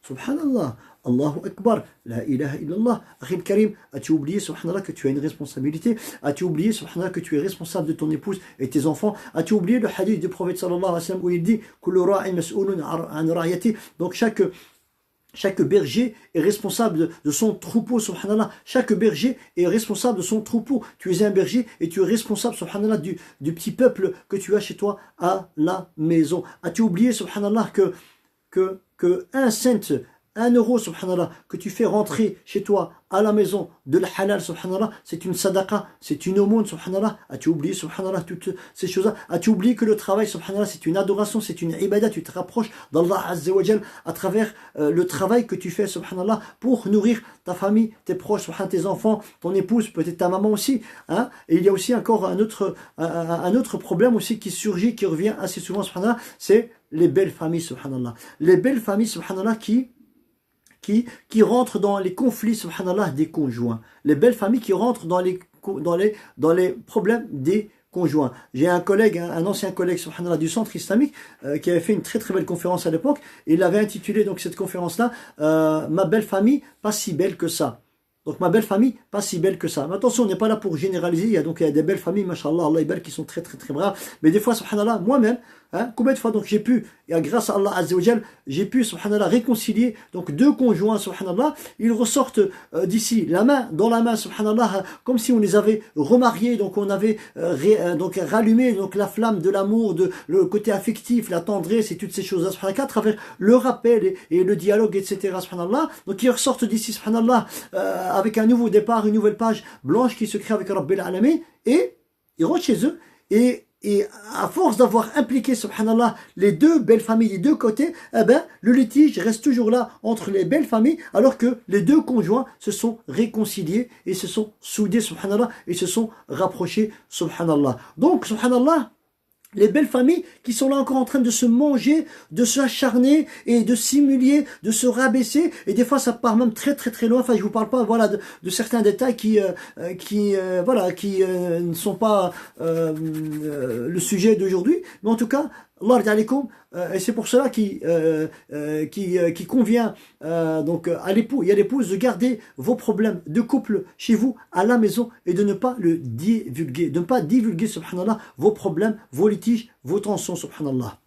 Subhanallah, Allahu Akbar, la ilaha illallah. Akhil Karim, as-tu oublié, subhanallah, que tu as une responsabilité? As-tu oublié, subhanallah, que tu es responsable de ton épouse et tes enfants? As-tu oublié le hadith du prophète sallallahu alayhi wa sallam où il dit Kullu ra'in mas'oulun an ra'yati? Donc chaque berger est responsable de son troupeau, subhanallah. Chaque berger est responsable de son troupeau. Tu es un berger et tu es responsable, subhanallah, du petit peuple que tu as chez toi à la maison. As-tu oublié, subhanallah, que un cent 1 euro, subhanallah, que tu fais rentrer chez toi à la maison de la halal, subhanallah, c'est une sadaqa, c'est une aumône, subhanallah. As-tu oublié, subhanallah, toutes ces choses-là? As-tu oublié que le travail, subhanallah, c'est une adoration, c'est une ibadah, tu te rapproches d'Allah Azza wa Jal à travers le travail que tu fais, subhanallah, pour nourrir ta famille, tes proches, subhanallah, tes enfants, ton épouse, peut-être ta maman aussi, hein? Et il y a aussi encore un autre problème aussi qui surgit, qui revient assez souvent, subhanallah, c'est les belles familles, subhanallah. Les belles familles, subhanallah, qui rentrent dans les conflits, subhanallah, des conjoints. Les belles familles qui rentrent dans les problèmes des conjoints. J'ai un collègue, un ancien collègue, subhanallah, du centre islamique, qui avait fait une très très belle conférence à l'époque. Il avait intitulé donc cette conférence-là, Ma belle famille, pas si belle que ça. Donc ma belle famille, pas si belle que ça. Mais attention, on n'est pas là pour généraliser. Il y a des belles familles, mashallah, Allah qui sont très très très braves. Mais des fois, subhanallah, moi-même, hein, combien de fois donc j'ai pu, et grâce à Allah Azza wa Jal, j'ai pu, subhanallah, réconcilier donc 2 conjoints, subhanallah. Ils ressortent d'ici, la main dans la main, subhanallah, comme si on les avait remariés. Donc on avait donc rallumé donc la flamme de l'amour, de le côté affectif, la tendresse et toutes ces choses-là, subhanallah, à travers le rappel et le dialogue, etc. Subhanallah. Donc ils ressortent d'ici, subhanallah, avec un nouveau départ, une nouvelle page blanche qui se crée avec Rabbil Alamin, et ils rentrent chez eux, et à force d'avoir impliqué, subhanallah, les 2 belles familles des 2 côtés, eh ben, le litige reste toujours là entre les belles familles, alors que les 2 conjoints se sont réconciliés et se sont soudés, subhanallah, et se sont rapprochés, subhanallah. Donc, subhanallah, les belles familles qui sont là encore en train de se manger, de s'acharner et de simuler, de se rabaisser, et des fois ça part même très très très loin. Enfin, je vous parle pas, voilà, de certains détails qui ne sont pas le sujet d'aujourd'hui, mais en tout cas, Allah ya'alikum, et c'est pour cela qu'il convient donc à l'époux et à l'épouse de garder vos problèmes de couple chez vous à la maison et de ne pas le divulguer, subhanallah, vos problèmes, vos litiges, vos tensions, subhanallah.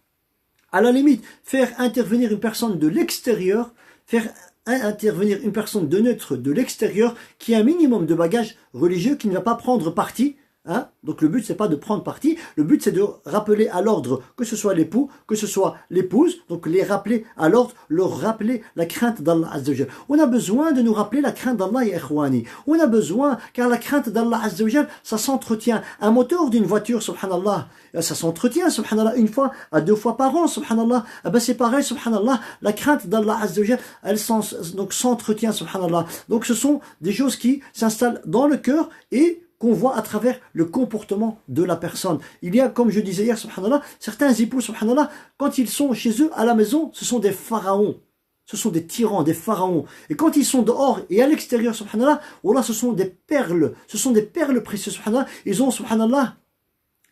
À la limite, faire intervenir une personne de l'extérieur, faire intervenir une personne de neutre de l'extérieur qui a un minimum de bagage religieux, qui ne va pas prendre parti. Hein? Donc le but c'est pas de prendre parti, le but c'est de rappeler à l'ordre, que ce soit l'époux, que ce soit l'épouse, donc les rappeler à l'ordre, leur rappeler la crainte d'Allah Azza wa Jal. On a besoin de nous rappeler la crainte d'Allah, ya ikhwani. On a besoin, car la crainte d'Allah Azza wa Jal, ça s'entretient. Un moteur d'une voiture, subhanallah, ça s'entretient, subhanallah, 1 fois à 2 fois par an, subhanallah. Eh ben c'est pareil, subhanallah, la crainte d'Allah Azza wa Jal, elle s'entretient, subhanallah. Donc ce sont des choses qui s'installent dans le cœur et qu'on voit à travers le comportement de la personne. Il y a, comme je disais hier, subhanallah, certains époux, subhanallah, quand ils sont chez eux, à la maison, ce sont des pharaons. Ce sont des tyrans, des pharaons. Et quand ils sont dehors et à l'extérieur, subhanallah, wallah, ce sont des perles. Ce sont des perles précieuses, subhanallah. Ils ont, subhanallah,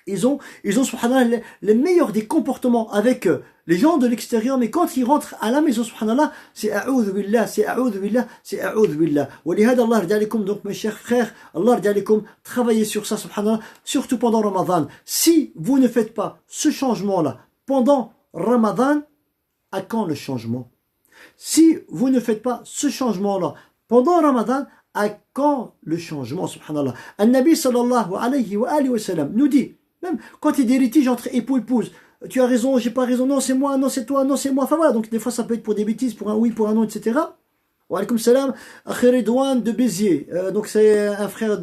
subhanallah, les meilleurs des comportements avec les gens de l'extérieur, mais quand ils rentrent à la maison, subhanallah, c'est a'oudhu billah, c'est a'oudhu billah, c'est a'oudhu billah. Walihada Allah radialikum, donc mes chers frères, Allah radialikum, travaillez sur ça, subhanallah, surtout pendant Ramadan. Si vous ne faites pas ce changement-là pendant Ramadan, à quand le changement? Si vous ne faites pas ce changement-là pendant Ramadan, à quand le changement, subhanallah? An-Nabi sallallahu alayhi wa sallam nous dit, même quand il y a des litiges entre époux et épouse, tu as raison, j'ai pas raison, non c'est moi, non c'est toi, non c'est moi, enfin voilà, donc des fois ça peut être pour des bêtises, pour un oui, pour un non, etc. Wa alaykoum salam, Redouane de Béziers, donc c'est un frère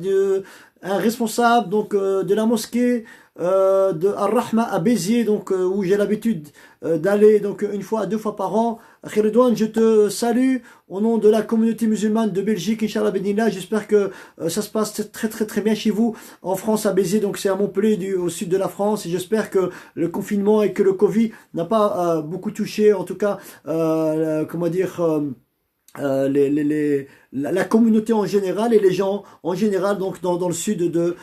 un responsable donc de la mosquée de Ar-Rahma à Béziers, donc où j'ai l'habitude d'aller donc 1 fois à 2 fois par an. Redouane, je te salue au nom de la communauté musulmane de Belgique, Inch'Allah Benillah. J'espère que ça se passe très très très bien chez vous en France à Béziers, donc c'est à Montpellier au sud de la France, et j'espère que le confinement et que le Covid n'a pas beaucoup touché, en tout cas comment dire, la communauté en général et les gens en général, donc dans le sud de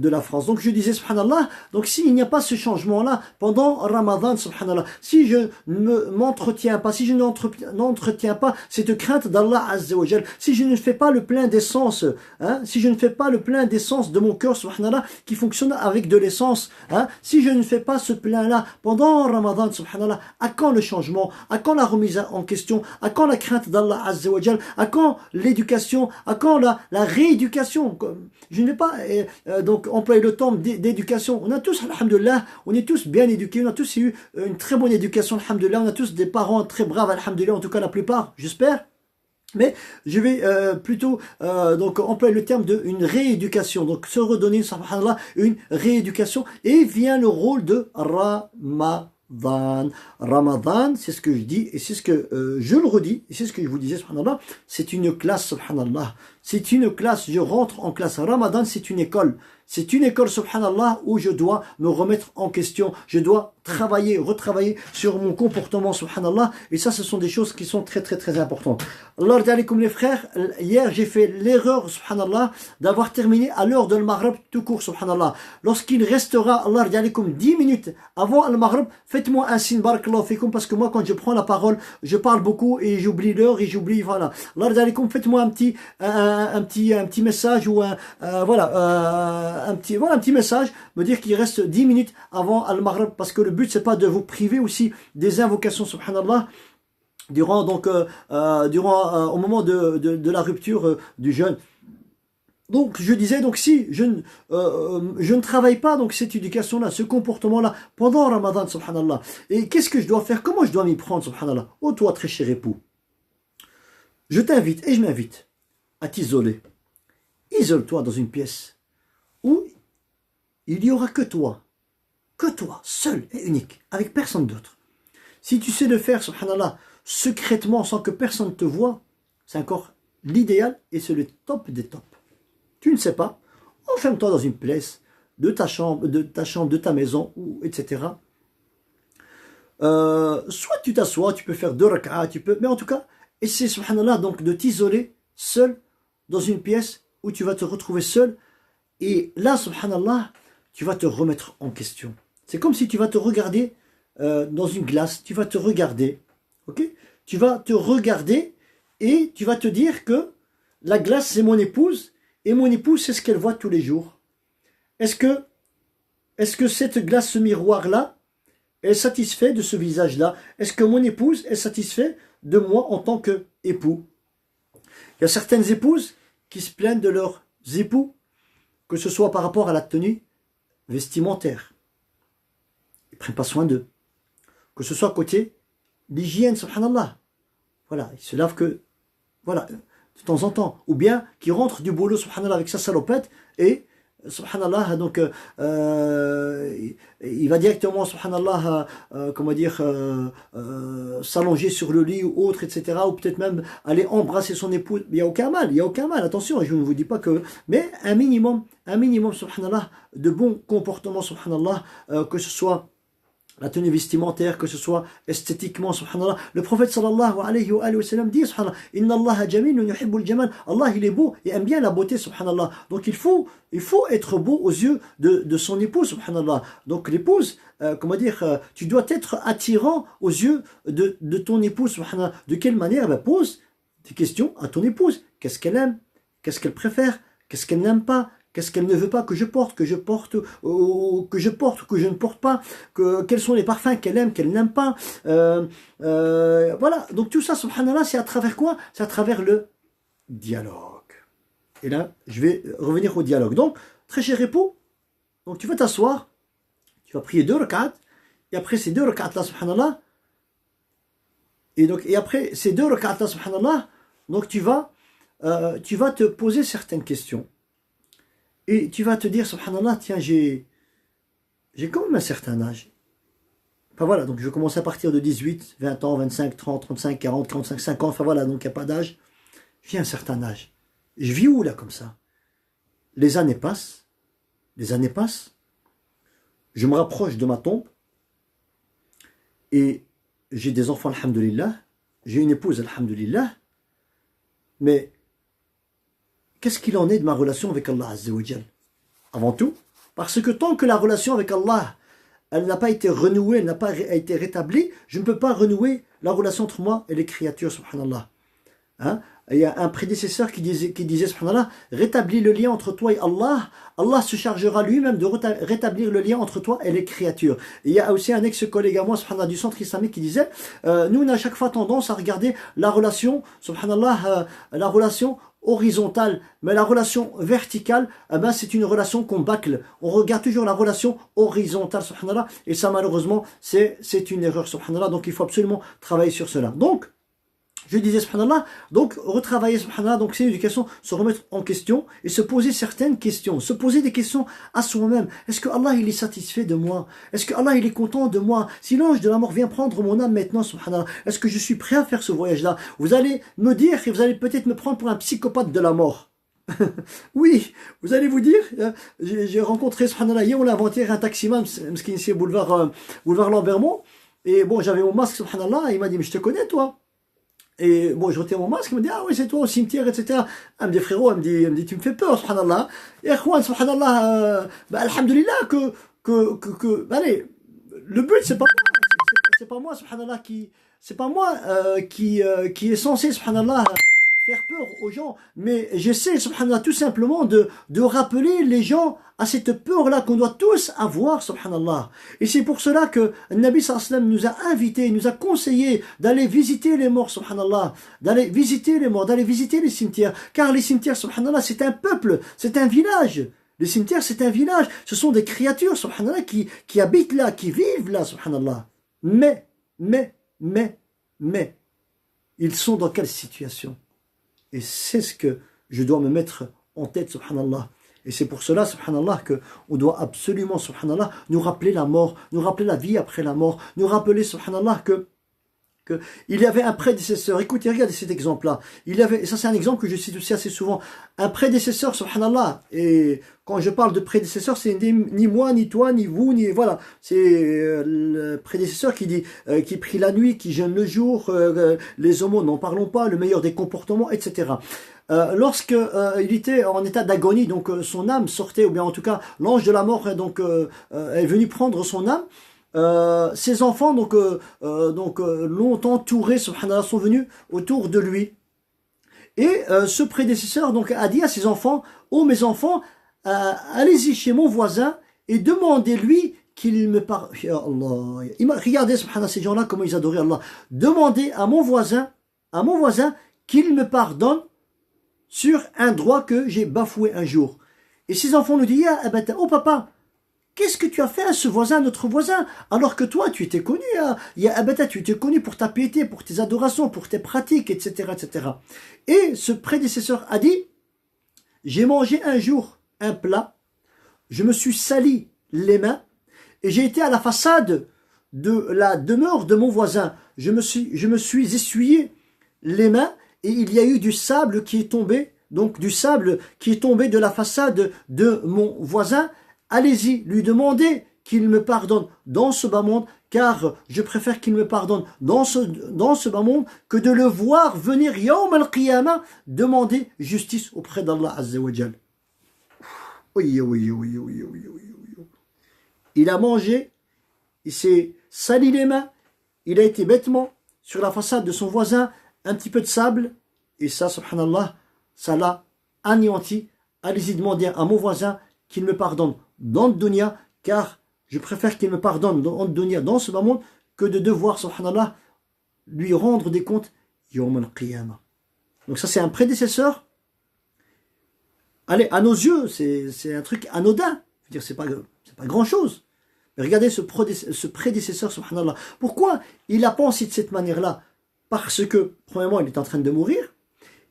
la France. Donc je disais, subhanallah, donc s'il n'y a pas ce changement-là pendant Ramadan, subhanallah, si je ne m'entretiens pas, si je n'entretiens pas cette crainte d'Allah Azza wa Jal, si je ne fais pas le plein d'essence, hein, si je ne fais pas le plein d'essence de mon cœur, subhanallah, qui fonctionne avec de l'essence, hein, si je ne fais pas ce plein-là pendant Ramadan, subhanallah, à quand le changement, à quand la remise en question, à quand la crainte d'Allah Azza wa Jal, à quand l'éducation? À quand la rééducation? Je ne vais pas donc employer le terme d'éducation. On a tous, alhamdoulilah, on est tous bien éduqués, on a tous eu une très bonne éducation, alhamdoulilah, on a tous des parents très braves, alhamdoulilah, en tout cas la plupart, j'espère. Mais je vais plutôt donc employer le terme de une rééducation. Donc se redonner, subhanallah, une rééducation. Et vient le rôle de Ramadan. Ramadan, c'est ce que je dis, et c'est ce que je le redis, et c'est ce que je vous disais, subhanallah, c'est une classe, subhanallah. C'est une classe, je rentre en classe. Ramadan, c'est une école. C'est une école, subhanallah, où je dois me remettre en question. Je dois travailler, retravailler sur mon comportement, subhanallah. Et ça, ce sont des choses qui sont très, très, très importantes. Allah comme les frères, hier, j'ai fait l'erreur, subhanallah, d'avoir terminé à l'heure de l'Maghrib tout court, subhanallah. Lorsqu'il restera, Allah comme 10 minutes avant l'Maghrib, faites-moi un signe, barakallahu fikum, parce que moi, quand je prends la parole, je parle beaucoup et j'oublie l'heure et j'oublie, voilà. Allah faites-moi un petit message ou un petit message, me dire qu'il reste 10 minutes avant Al-Maghrib, parce que le but c'est pas de vous priver aussi des invocations, subhanallah, durant au moment de la rupture du jeûne. Donc je disais, donc si je ne travaille pas donc cette éducation-là, ce comportement-là pendant Ramadan, subhanallah, et qu'est-ce que je dois faire, comment je dois m'y prendre, subhanallah? Oh toi très cher époux, je t'invite et je m'invite à t'isoler. Isole-toi dans une pièce où il n'y aura que toi, seul et unique, avec personne d'autre. Si tu sais le faire, subhanallah, secrètement, sans que personne te voie, c'est encore l'idéal et c'est le top des tops. Tu ne sais pas, enferme-toi dans une pièce de ta chambre, de ta maison, etc. Soit tu t'assois, tu peux faire 2 rak'ah, mais en tout cas, essaie, subhanallah, donc de t'isoler seul dans une pièce où tu vas te retrouver seul. Et là, subhanallah, tu vas te remettre en question. C'est comme si tu vas te regarder dans une glace, tu vas te regarder, ok? Tu vas te regarder et tu vas te dire que la glace, c'est mon épouse, et mon épouse, c'est ce qu'elle voit tous les jours. Est-ce que cette glace, ce miroir-là, est satisfait de ce visage-là? Est-ce que mon épouse est satisfaite de moi en tant qu'époux? Il y a certaines épouses qui se plaignent de leurs époux, que ce soit par rapport à la tenue vestimentaire. Ils ne prennent pas soin d'eux. Que ce soit côté l'hygiène, subhanallah. Voilà, ils se lavent que, voilà, de temps en temps. Ou bien qui rentre du boulot, subhanallah, avec sa salopette et, subhanallah, donc, il va directement, subhanallah, s'allonger sur le lit ou autre, etc. Ou peut-être même aller embrasser son épouse. Il n'y a aucun mal, attention, je ne vous dis pas que, mais un minimum, subhanallah, de bon comportement, subhanallah, que ce soit la tenue vestimentaire, que ce soit esthétiquement, subhanallah. Le prophète sallallahu alayhi wa sallam dit, subhanallah, Inna Allah jamilun yuhibbul jamal. Allah, il est beau et aime bien la beauté, subhanallah. Donc il faut être beau aux yeux de son épouse, subhanallah. Donc l'épouse, tu dois être attirant aux yeux de ton épouse, subhanallah. De quelle manière? Pose des questions à ton épouse. Qu'est-ce qu'elle aime? Qu'est-ce qu'elle préfère? Qu'est-ce qu'elle n'aime pas? Qu'est-ce qu'elle ne veut pas que je porte, que je ne porte pas, quels sont les parfums qu'elle aime, qu'elle n'aime pas. Voilà, donc tout ça, subhanallah, c'est à travers quoi? C'est à travers le dialogue. Et là, je vais revenir au dialogue. Donc, très cher époux, donc tu vas t'asseoir, tu vas prier 2 rak'at, et après ces 2 rak'at là, subhanallah, et après ces 2 rak'at là, subhanallah, donc tu vas te poser certaines questions. Et tu vas te dire, subhanallah, tiens, j'ai quand même un certain âge. Enfin voilà, donc je commence à partir de 18, 20 ans, 25, 30, 35, 40, 45, 50, enfin voilà, donc il n'y a pas d'âge. J'ai un certain âge. Je vis où là comme ça? Les années passent. Je me rapproche de ma tombe. Et j'ai des enfants, alhamdulillah. J'ai une épouse, alhamdulillah. Mais qu'est-ce qu'il en est de ma relation avec Allah Azza wa Jal? Avant tout, parce que tant que la relation avec Allah, elle n'a pas été renouée, elle n'a pas été rétablie, je ne peux pas renouer la relation entre moi et les créatures, subhanallah. Hein? il y a un prédécesseur qui disait subhanallah, rétablis le lien entre toi et Allah. Allah se chargera lui-même de rétablir le lien entre toi et les créatures. Et il y a aussi un ex-collègue à moi, subhanallah, du centre islamique qui disait, nous on a à chaque fois tendance à regarder la relation, subhanallah, la relation horizontale, mais la relation verticale, eh ben, c'est une relation qu'on bâcle. On regarde toujours la relation horizontale, subhanallah, et ça malheureusement, c'est une erreur, subhanallah, donc il faut absolument travailler sur cela. Donc, je disais, subhanallah, donc retravailler, subhanallah, donc c'est une éducation, se remettre en question et se poser certaines questions, se poser des questions à soi-même. Est-ce que Allah il est satisfait de moi? Est-ce que Allah il est content de moi? Si l'ange de la mort vient prendre mon âme maintenant, subhanallah, est-ce que je suis prêt à faire ce voyage-là? Vous allez me dire et vous allez peut-être me prendre pour un psychopathe de la mort. Oui, vous allez vous dire, j'ai rencontré, subhanallah, hier ou avant-hier un taximan, c'est boulevard Lambermont, et bon, j'avais mon masque, subhanallah, et il m'a dit, mais je te connais, toi? Et bon, je retire mon masque, il me dit, ah oui, c'est toi au cimetière, etc. Elle me dit, frérot, elle me dit, tu me fais peur, subhanallah. Et Khwan, subhanallah, alhamdulillah, allez, le but, c'est pas moi, subhanallah, c'est pas moi, qui est censé, subhanallah, faire peur aux gens, mais j'essaie, subhanallah, tout simplement de rappeler les gens à cette peur-là qu'on doit tous avoir, subhanallah. Et c'est pour cela que le Nabi sallallahu alayhi wa sallam nous a invités, nous a conseillé d'aller visiter les morts, subhanallah, d'aller visiter les morts, d'aller visiter les cimetières, car les cimetières, subhanallah, c'est un peuple, c'est un village. Les cimetières, c'est un village, ce sont des créatures, subhanallah, qui habitent là, qui vivent là, subhanallah. Mais, ils sont dans quelle situation? Et c'est ce que je dois me mettre en tête, subhanallah. Et c'est pour cela, subhanallah, qu'on doit absolument, subhanallah, nous rappeler la mort, nous rappeler la vie après la mort, nous rappeler, subhanallah, il y avait un prédécesseur. Écoutez, regardez cet exemple-là. Et ça c'est un exemple que je cite aussi assez souvent. Un prédécesseur, subhanallah. Et quand je parle de prédécesseur, c'est ni moi, ni toi, ni vous, ni voilà. C'est le prédécesseur qui prie la nuit, qui jeûne le jour, les homos, n'en parlons pas, le meilleur des comportements, etc. Lorsque il était en état d'agonie, donc son âme sortait, ou bien en tout cas l'ange de la mort est venu prendre son âme. Ses enfants l'ont entouré, subhanallah, sont venus autour de lui. Et ce prédécesseur donc a dit à ses enfants, oh mes enfants, allez-y chez mon voisin et demandez-lui qu'il me pardonne. Regardez, subhanallah, ces gens-là, comment ils adoraient Allah. Demandez à mon voisin qu'il me pardonne sur un droit que j'ai bafoué un jour. Et ses enfants nous disent, oh papa, qu'est-ce que tu as fait à ce voisin, notre voisin, alors que toi, tu étais connu, tu étais connu pour ta piété, pour tes adorations, pour tes pratiques, etc., etc. Et ce prédécesseur a dit, j'ai mangé un jour un plat, je me suis sali les mains, et j'ai été à la façade de la demeure de mon voisin. Je me suis essuyé les mains, et il y a eu du sable qui est tombé, donc du sable qui est tombé de la façade de mon voisin. Allez-y, lui demandez qu'il me pardonne dans ce bas monde, car je préfère qu'il me pardonne dans ce bas monde que de le voir venir Yawm al-Qiyamah demander justice auprès d'Allah Azza wa Jal. Oui. Il a mangé, il s'est sali les mains, il a été bêtement sur la façade de son voisin, un petit peu de sable, et ça, subhanallah, ça l'a anéanti. Allez-y demander à mon voisin qu'il me pardonne dans le dunya, car je préfère qu'il me pardonne dans le dunya, dans ce bas monde, que de devoir, subhanallah, lui rendre des comptes Yawm al-Qiyamah. Donc ça, c'est un prédécesseur. Allez, à nos yeux, c'est un truc anodin. Je veux dire, c'est pas grand-chose. Mais regardez ce prédécesseur, subhanallah. Pourquoi il a pensé de cette manière-là? Parce que, premièrement, il est en train de mourir.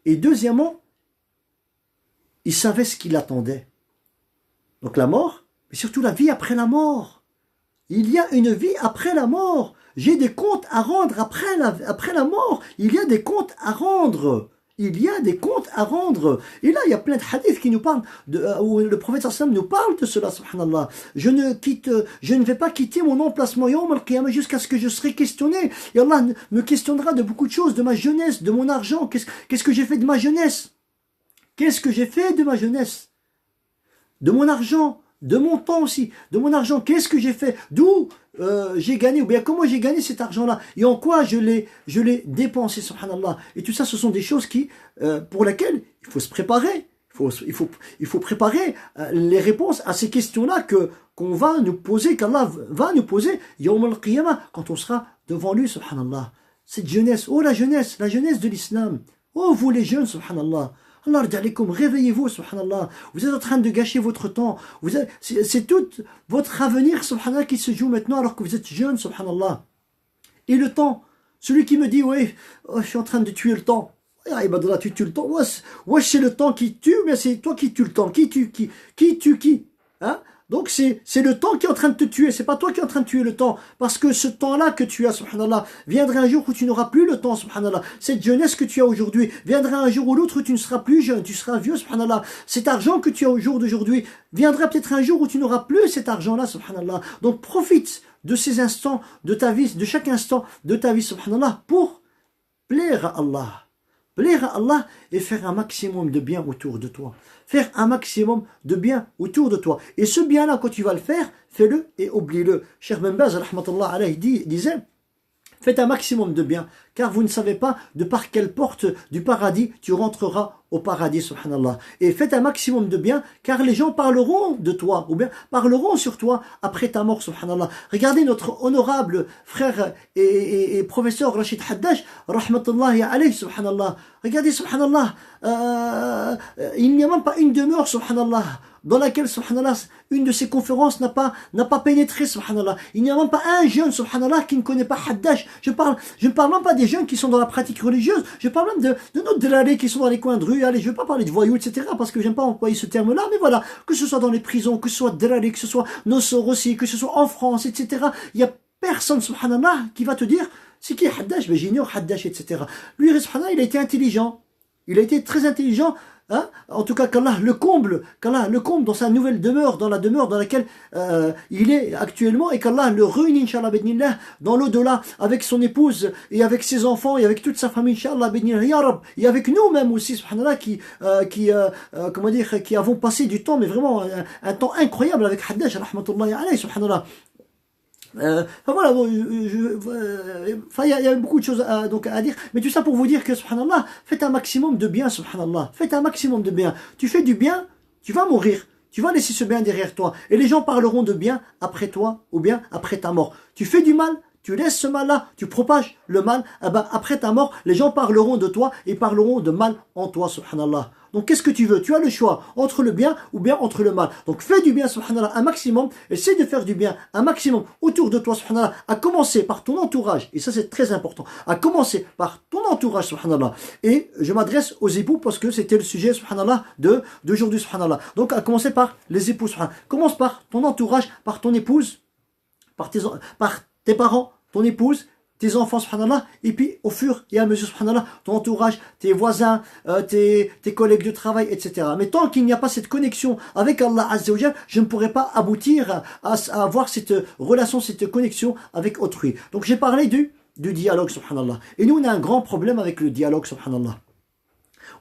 Et deuxièmement, il savait ce qui l'attendait. Donc la mort, mais surtout la vie après la mort. Il y a une vie après la mort. J'ai des comptes à rendre après la mort. Il y a des comptes à rendre. Il y a des comptes à rendre. Et là, il y a plein de hadiths qui nous parlent, où le prophète sallam nous parle de cela, subhanallah. Je ne vais pas quitter mon emplacement Yawm al-Qiyamah jusqu'à ce que je serai questionné. Et Allah me questionnera de beaucoup de choses, de ma jeunesse, de mon argent. Qu'est-ce que j'ai fait de ma jeunesse? Qu'est-ce que j'ai fait de ma jeunesse? De mon argent, de mon temps aussi, de mon argent. Qu'est-ce que j'ai fait? D'où j'ai gagné, ou bien comment j'ai gagné cet argent-là? Et en quoi je l'ai dépensé, subhanallah. Et tout ça, ce sont des choses pour lesquelles il faut se préparer. Il faut préparer les réponses à ces questions-là qu'on va nous poser, qu'Allah va nous poser, Yawm al-Qiyamah, quand on sera devant lui, subhanallah. Cette jeunesse, oh la jeunesse de l'islam. Oh vous les jeunes, subhanallah. Allah radialaikum, réveillez-vous, subhanallah. Vous êtes en train de gâcher votre temps. C'est tout votre avenir, subhanallah, qui se joue maintenant alors que vous êtes jeune, subhanallah. Et le temps, celui qui me dit, oui, oh, je suis en train de tuer le temps. Ah, Ibadallah, tu tues le temps. Ouais, c'est le temps qui tue, mais c'est toi qui tues le temps. Qui tue qui? Hein? Donc c'est le temps qui est en train de te tuer, c'est pas toi qui es en train de tuer le temps, parce que ce temps-là que tu as, subhanallah, viendra un jour où tu n'auras plus le temps, subhanallah. Cette jeunesse que tu as aujourd'hui viendra un jour ou l'autre où tu ne seras plus jeune, tu seras vieux, subhanallah. Cet argent que tu as au jour d'aujourd'hui viendra peut-être un jour où tu n'auras plus cet argent-là, subhanallah. Donc profite de ces instants de ta vie, de chaque instant de ta vie, subhanallah, pour plaire à Allah. Plaire à Allah et faire un maximum de bien autour de toi. Faire un maximum de bien autour de toi. Et ce bien-là, quand tu vas le faire, fais-le et oublie-le. Cheikh Ben Baz, rahmatullah alayhi, disait, faites un maximum de bien, car vous ne savez pas de par quelle porte du paradis tu rentreras au paradis, subhanallah. Et faites un maximum de bien, car les gens parleront de toi, ou bien parleront sur toi après ta mort, subhanallah. Regardez notre honorable frère et professeur Rachid Haddash, rahmatullahi alayhi, subhanallah. Regardez, subhanallah, il n'y a même pas une demeure, subhanallah, dans laquelle, subhanallah, une de ces conférences n'a pas pénétré, subhanallah. Il n'y a même pas un jeune, subhanallah, qui ne connaît pas Haddash. Je ne parle même pas des jeunes qui sont dans la pratique religieuse, je parle même de nos délalés qui sont dans les coins de rue. Allez, je ne vais pas parler de voyous, etc., parce que j'aime pas employer ce terme-là, mais voilà, que ce soit dans les prisons, que ce soit délalés, que ce soit nos sorts aussi, que ce soit en France, etc., il n'y a personne, subhanallah, qui va te dire, c'est qui Haddash? Ben, j'ignore Haddash, etc. Lui, subhanallah, il a été intelligent. Il a été très intelligent. Hein? En tout cas, qu'Allah le comble dans sa nouvelle demeure, dans la demeure dans laquelle il est actuellement, et qu'Allah le réunit, Inch'Allah, bédnillah, dans l'au-delà, avec son épouse, et avec ses enfants, et avec toute sa famille, Inch'Allah, bédnillah, ya Rab, et avec nous-mêmes aussi, subhanallah, qui avons passé du temps, mais vraiment, un temps incroyable avec Haddash, rahmatullahi alayhi, subhanallah. Voilà, bon, il y a beaucoup de choses à dire, mais tout ça pour vous dire que, subhanallah, faites un maximum de bien, subhanallah, faites un maximum de bien. Tu fais du bien, tu vas mourir, tu vas laisser ce bien derrière toi, et les gens parleront de bien après toi, ou bien après ta mort. Tu fais du mal, tu laisses ce mal-là, tu propages le mal, eh ben, après ta mort, les gens parleront de toi, et parleront de mal en toi, subhanallah. Donc qu'est-ce que tu veux? Tu as le choix entre le bien ou bien entre le mal. Donc fais du bien, subhanallah, un maximum. Essaie de faire du bien un maximum autour de toi, subhanallah, à commencer par ton entourage. Et ça, c'est très important. À commencer par ton entourage, subhanallah. Et je m'adresse aux époux parce que c'était le sujet, subhanallah, d'aujourd'hui, subhanallah. Donc à commencer par les époux, subhanallah. Commence par ton entourage, par ton épouse, par tes parents, ton épouse, tes enfants, subhanallah, et puis au fur et à mesure, subhanallah, ton entourage, tes voisins, tes collègues de travail, etc. Mais tant qu'il n'y a pas cette connexion avec Allah Azza wa Jal, je ne pourrai pas aboutir à avoir cette relation, cette connexion avec autrui. Donc j'ai parlé du dialogue, subhanallah. Et nous, on a un grand problème avec le dialogue, subhanallah.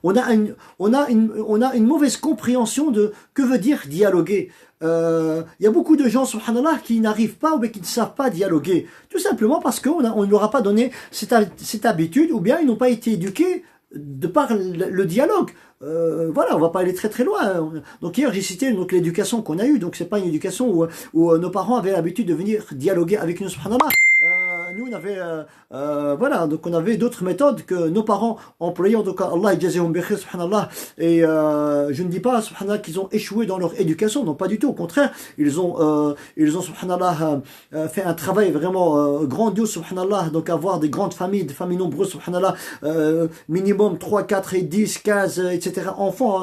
On a une mauvaise compréhension de que veut dire dialoguer. Il y a beaucoup de gens, subhanallah, qui n'arrivent pas ou bien qui ne savent pas dialoguer. Tout simplement parce qu'on ne leur a pas donné cette habitude, ou bien ils n'ont pas été éduqués de par le dialogue. Voilà, on va pas aller très très loin. Donc hier j'ai cité l'éducation qu'on a eue. Donc c'est pas une éducation où nos parents avaient l'habitude de venir dialoguer avec nous, subhanallah. Nous on avait voilà, donc on avait d'autres méthodes que nos parents employaient. Donc Allah yajzihum bi khair, subhanallah. Et je ne dis pas, subhanallah, qu'ils ont échoué dans leur éducation, non, pas du tout. Au contraire, ils ont subhanallah fait un travail vraiment grandiose, subhanallah. Donc avoir des grandes familles, des familles nombreuses, subhanallah, minimum 3, 4 et 10, 15, etc. enfants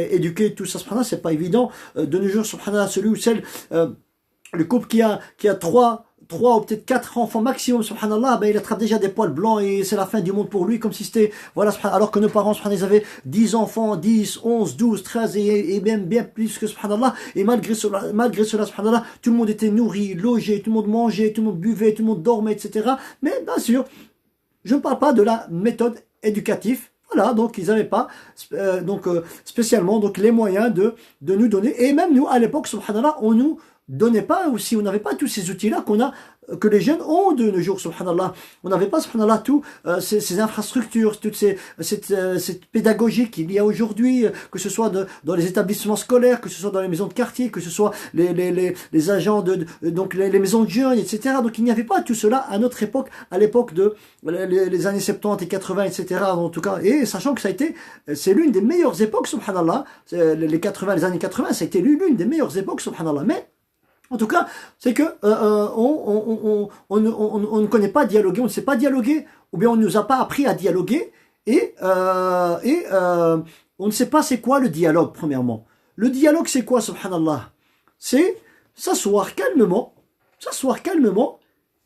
éduqués, tout ça, subhanallah, c'est pas évident. De nos jours, subhanallah, celui ou celle, le couple qui a 3 ou peut-être 4 enfants maximum, subhanallah, ben il attrape déjà des poils blancs et c'est la fin du monde pour lui, comme si c'était, voilà, alors que nos parents, subhanallah, ils avaient 10 enfants, 10, 11, 12, 13 et même bien plus que, subhanallah, et malgré cela, subhanallah, tout le monde était nourri, logé, tout le monde mangeait, tout le monde buvait, tout le monde dormait, etc. Mais bien sûr, je ne parle pas de la méthode éducative. Voilà, donc ils n'avaient pas spécialement donc les moyens de nous donner. Et même nous, à l'époque, subhanallah, on nous donnait pas aussi, on n'avait pas tous ces outils-là que les jeunes ont de nos jours, subhanallah. On n'avait pas, subhanallah, ces infrastructures, cette pédagogie qu'il y a aujourd'hui, que ce soit dans les établissements scolaires, que ce soit dans les maisons de quartier, que ce soit les agents donc les maisons de jeunes, etc. Donc il n'y avait pas tout cela à notre époque, à l'époque de les années 70 et 80, etc. En tout cas, et sachant que c'est l'une des meilleures époques, subhanallah, les années 80, ça a été l'une des meilleures époques, subhanallah. Mais en tout cas, c'est que on ne connaît pas dialoguer, on ne sait pas dialoguer, ou bien on ne nous a pas appris à dialoguer, et on ne sait pas c'est quoi le dialogue, premièrement. Le dialogue, c'est quoi, subhanallah? C'est s'asseoir calmement,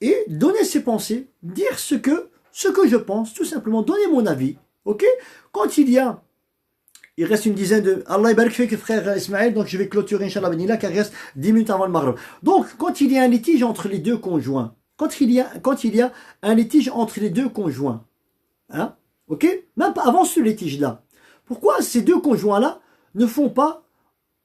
et donner ses pensées, dire ce que je pense, tout simplement, donner mon avis, ok? Quand il reste une dizaine de... Allah barik fik, frère Ismaël, donc je vais clôturer, Inch'Allah, benillah, car il reste 10 minutes avant le Maghreb. Donc, quand il y a un litige entre les deux conjoints, quand il y a un litige entre les deux conjoints, hein, ok, même avant ce litige-là, pourquoi ces deux conjoints-là ne font pas,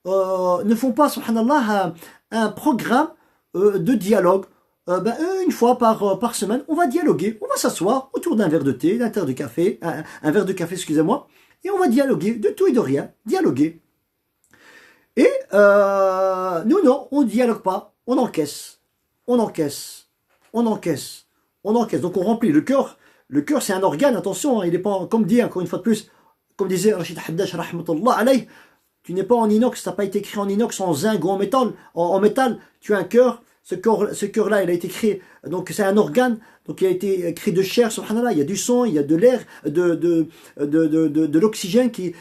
subhanallah, un programme de dialogue, une fois par semaine, on va dialoguer, on va s'asseoir autour d'un verre de thé, d'un verre de café, un verre de café, excusez-moi, et on va dialoguer de tout et de rien, dialoguer. Et nous, non, on ne dialogue pas, on encaisse. Donc on remplit le cœur. Le cœur, c'est un organe, attention, il n'est pas, comme dit, encore une fois de plus, comme disait Rachid Haddash, rahmatullah alayh, tu n'es pas en inox, tu n'as pas été créé en inox, en zinc ou en métal, tu as un cœur. Ce cœur-là, il a été créé, donc c'est un organe, donc il a été créé de chair, subhanallah, il y a du sang, il y a de l'air, de l'oxygène qui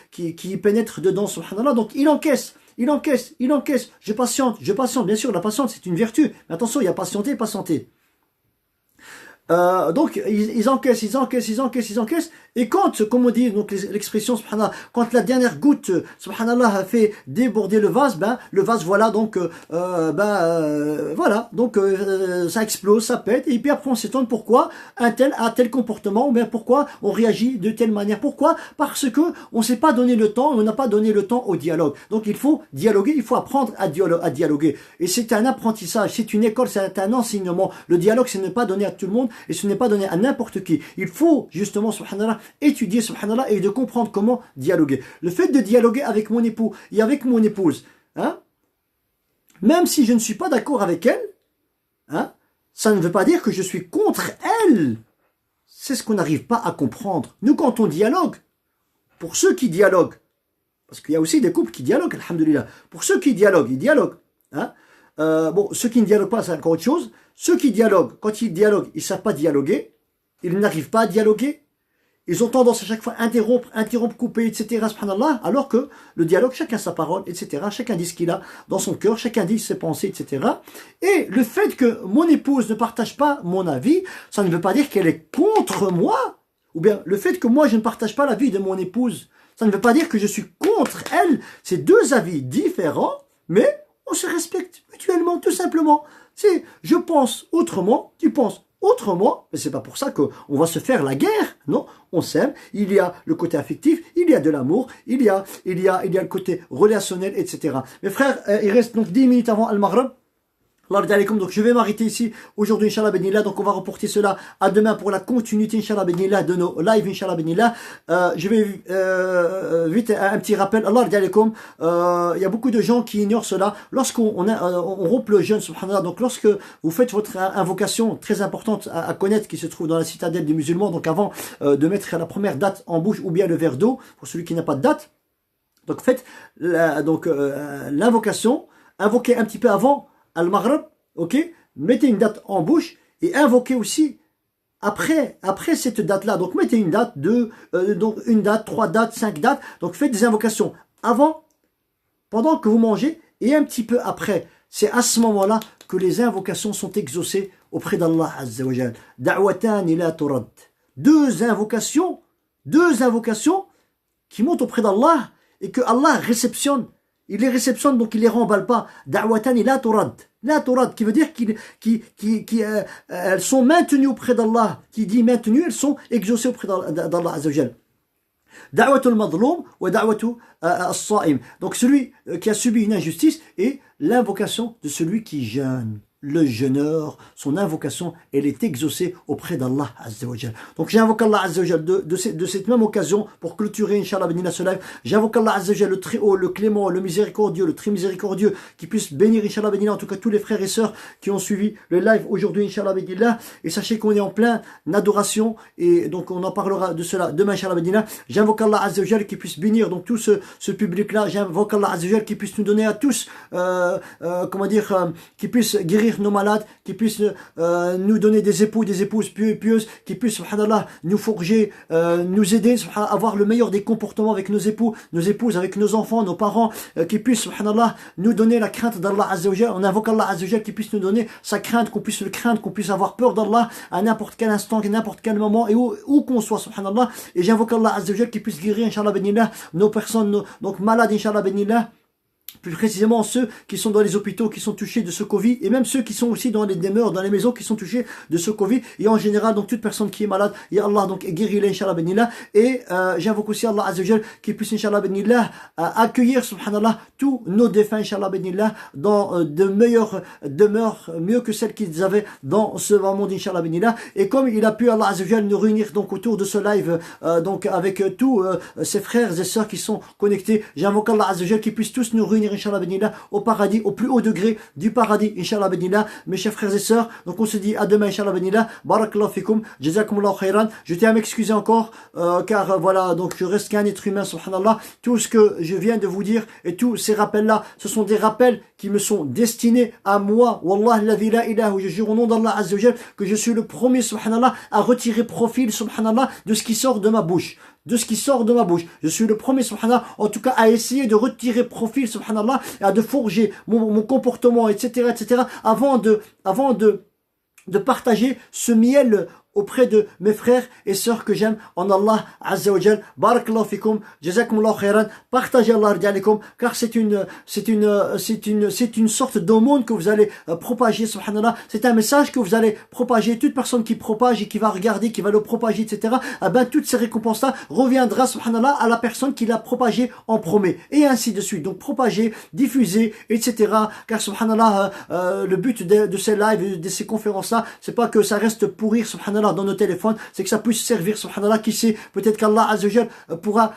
pénètre dedans, subhanallah, donc il encaisse, je patiente, bien sûr, la patience c'est une vertu, mais attention, il y a patienter, patienter. Donc ils encaissent, et quand, comme on dit, donc l'expression subhanallah, quand la dernière goutte subhanallah a fait déborder le vase, le vase voilà, donc voilà, donc ça explose, ça pète, et puis après on s'étonne pourquoi un tel a tel comportement, ou bien pourquoi on réagit de telle manière. Pourquoi? Parce que on s'est pas donné le temps, on n'a pas donné le temps au dialogue. Donc il faut dialoguer, il faut apprendre à dialoguer, et c'est un apprentissage, c'est une école, c'est un enseignement. Le dialogue, c'est ne pas donner à tout le monde, et ce n'est pas donné à n'importe qui. Il faut justement, subhanallah, étudier, subhanallah, et de comprendre comment dialoguer. Le fait de dialoguer avec mon époux et avec mon épouse, hein, même si je ne suis pas d'accord avec elle, hein, ça ne veut pas dire que je suis contre elle. C'est ce qu'on n'arrive pas à comprendre. Nous, quand on dialogue, pour ceux qui dialoguent, parce qu'il y a aussi des couples qui dialoguent, alhamdoulilah, pour ceux qui dialoguent, ils dialoguent, hein. Bon, ceux qui ne dialoguent pas, c'est encore autre chose. Ceux qui dialoguent, quand ils dialoguent, ils ne savent pas dialoguer, ils n'arrivent pas à dialoguer, ils ont tendance à chaque fois à interrompre, couper, etc., subhanallah, alors que le dialogue, chacun sa parole, etc., chacun dit ce qu'il a dans son cœur, chacun dit ses pensées, etc. Et le fait que mon épouse ne partage pas mon avis, ça ne veut pas dire qu'elle est contre moi, ou bien le fait que moi je ne partage pas l'avis de mon épouse, ça ne veut pas dire que je suis contre elle. C'est deux avis différents, mais on se respecte mutuellement, tout simplement. C'est, je pense autrement, tu penses autrement, mais c'est pas pour ça qu'on va se faire la guerre, non, on s'aime, il y a le côté affectif, il y a de l'amour, il y a le côté relationnel, etc. Mes frères, il reste donc 10 minutes avant Al-Maghrib. Donc je vais m'arrêter ici aujourd'hui, Inch'Allah Benillah. Donc on va reporter cela à demain pour la continuité, Inch'Allah Benillah, de nos lives, Inch'Allah Benillah. Je vais vite un petit rappel. Allah alaikum. Il y a beaucoup de gens qui ignorent cela. Lorsqu'on on rompt le jeûne, subhanallah, donc lorsque vous faites votre invocation très importante à connaître, qui se trouve dans la citadelle des musulmans, donc avant de mettre la première date en bouche ou bien le verre d'eau, pour celui qui n'a pas de date, donc faites l'invocation, invoquez un petit peu avant Al-Maghrib, ok, mettez une date en bouche et invoquez aussi après cette date-là. Donc mettez une date, donc une date, 3 dates, 5 dates. Donc faites des invocations avant, pendant que vous mangez et un petit peu après. C'est à ce moment-là que les invocations sont exaucées auprès d'Allah Azza wa Jal. Da'watan ila turad. Deux invocations qui montent auprès d'Allah et que Allah réceptionne. Il les réceptionne, donc il les remballe pas. Da'watan ila turad. La Torah, qui veut dire qu'elles sont maintenues auprès d'Allah. Qui dit maintenues, elles sont exaucées auprès d'Allah Azza wa Jal. Da'watul madloum wa da'watu as-sa'im. Donc celui qui a subi une injustice et l'invocation de celui qui jeûne. Le jeûneur, son invocation, elle est exaucée auprès d'Allah Azza wa Jal. Donc j'invoque Allah Azza wa Jal de cette même occasion pour clôturer, Inch'Allah, bénir ce live. J'invoque Allah Azza wa Jal, le très haut, le clément, le miséricordieux, le très miséricordieux, qui puisse bénir, Inch'Allah, bénir en tout cas tous les frères et sœurs qui ont suivi le live aujourd'hui, Inch'Allah, bénir. Et sachez qu'on est en plein adoration et donc on en parlera de cela demain, Inch'Allah, bénir. J'invoque Allah Azza wa Jal qui puisse bénir donc tout ce public-là. J'invoque Allah Azza wa Jal qui puisse nous donner à tous, qui puisse guérir nos malades, qui puissent nous donner des époux, des épouses pieuses, qui puissent, subhanallah, nous forger, nous aider, à avoir le meilleur des comportements avec nos époux, nos épouses, avec nos enfants, nos parents, qui puissent, subhanallah, nous donner la crainte d'Allah Azza wa Jal. On invoque Allah Azza wa Jal qui puisse nous donner sa crainte, qu'on puisse le craindre, qu'on puisse avoir peur d'Allah à n'importe quel instant, à n'importe quel moment, et où qu'on soit, subhanallah. Et j'invoque Allah Azza wa Jal qui puisse guérir, Inch'Allah, bénillah, nos personnes, donc malades, Inch'Allah, bénillah. Plus précisément ceux qui sont dans les hôpitaux, qui sont touchés de ce Covid, et même ceux qui sont aussi dans les demeures, dans les maisons, qui sont touchés de ce Covid, et en général, donc toute personne qui est malade, ya Allah, donc guéris-les, Inch'Allah, bénillah, et j'invoque aussi Allah Azza wa Jal qui puisse, Inch'Allah, bénillah, accueillir, subhanallah, tous nos défunts, Inch'Allah, bénillah, dans de meilleures demeures, mieux que celles qu'ils avaient dans ce monde, Inch'Allah, bénillah, et comme il a pu, Allah Azza wa Jal, nous réunir donc autour de ce live, donc avec tous ses frères et sœurs qui sont connectés, j'invoque Allah Azza wa Jal qui puisse tous nous réunir, Inch'Allah, bénillah, au paradis, au plus haut degré du paradis, Inch'Allah, bénillah, mes chers frères et sœurs. Donc on se dit à demain, Inch'Allah, bénillah, barakallahu fikum, jazakumullahu khairan. Je tiens à m'excuser encore, car voilà, donc je reste qu'un être humain, subhanallah. Tout ce que je viens de vous dire et tous ces rappels-là, ce sont des rappels qui me sont destinés à moi. Wallah, la ilaha, je jure au nom d'Allah Azza wa Jal que je suis le premier, subhanallah, à retirer profil, subhanallah, de ce qui sort de ma bouche. De ce qui sort de ma bouche. Je suis le premier, subhanallah, en tout cas, à essayer de retirer profil, subhanallah, et à de forger mon comportement, etc., avant de partager ce miel auprès de mes frères et sœurs que j'aime en Allah Azza wa Jal. Barakallahu fikum, jazakumullahu khairan. Partagez Allah radialikum, car c'est une sorte d'aumône que vous allez propager, subhanallah. C'est un message que vous allez propager. Toute personne qui propage et qui va regarder, qui va le propager, etc., eh ben, toutes ces récompenses-là reviendra, subhanallah, à la personne qui l'a propagé en premier. Et ainsi de suite. Donc, propager, diffuser, etc. Car, subhanallah, le but de ces lives, de ces conférences-là, c'est pas que ça reste pourrir, subhanallah, dans nos téléphones, c'est que ça puisse servir, subhanallah, qui sait, peut-être qu'Allah Azza wa Jal pourra,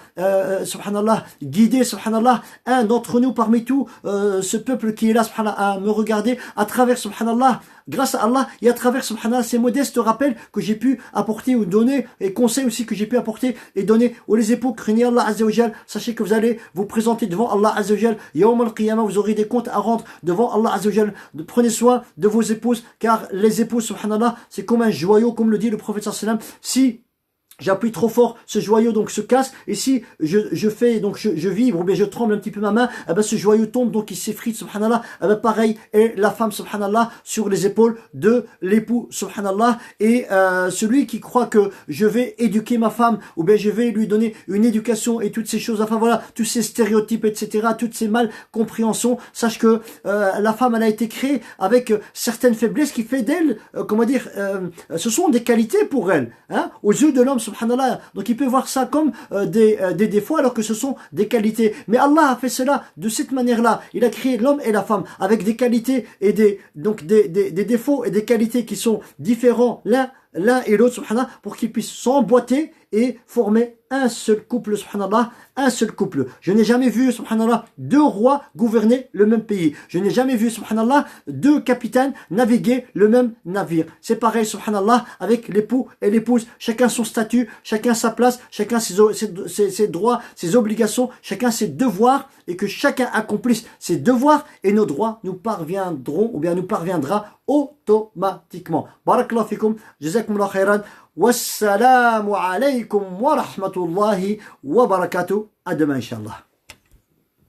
subhanallah, guider, subhanallah, un d'entre nous parmi tout, ce peuple qui est là, subhanallah, à me regarder, à travers, subhanallah, grâce à Allah, et à travers, subhanallah, ces modestes rappels que j'ai pu apporter ou donner, et conseils aussi que j'ai pu apporter et donner aux les époux, craignez Allah Azza wa Jal, sachez que vous allez vous présenter devant Allah Azza wa Jal, Yawm al-Qiyamah, vous aurez des comptes à rendre devant Allah Azza wa Jal. Prenez soin de vos épouses, car les épouses, subhanallah, c'est comme un joyau, comme le dit le prophète sallallahu alayhi wa sallam. Si j'appuie trop fort, ce joyau donc se casse, et si je fais, donc je vibre, ou bien je tremble un petit peu ma main, eh ben ce joyau tombe, donc il s'effrite, subhanallah. Eh ben pareil, et la femme, subhanallah, sur les épaules de l'époux, subhanallah. Et celui qui croit que je vais éduquer ma femme, ou bien je vais lui donner une éducation, et toutes ces choses, enfin voilà, tous ces stéréotypes, etc., toutes ces mal compréhensions, sache que la femme, elle a été créée avec certaines faiblesses qui fait d'elle, ce sont des qualités pour elle, hein, aux yeux de l'homme, subhanallah. Donc il peut voir ça comme des défauts alors que ce sont des qualités. Mais Allah a fait cela de cette manière-là. Il a créé l'homme et la femme avec des qualités et des défauts et des qualités qui sont différents l'un et l'autre, subhanallah, pour qu'ils puissent s'emboîter et former un seul couple, subhanallah, un seul couple. Je n'ai jamais vu, subhanallah, deux rois gouverner le même pays. Je n'ai jamais vu, subhanallah, deux capitaines naviguer le même navire. C'est pareil, subhanallah, avec l'époux et l'épouse. Chacun son statut, chacun sa place, chacun ses droits, ses obligations, chacun ses devoirs, et que chacun accomplisse ses devoirs et nos droits nous parviendront, ou bien nous parviendra automatiquement. Barakallahu fikum, jazakumullahu khairan. Wassalamu alaykum wa rahmatullahi wa barakatuh. À demain, Inch'Allah.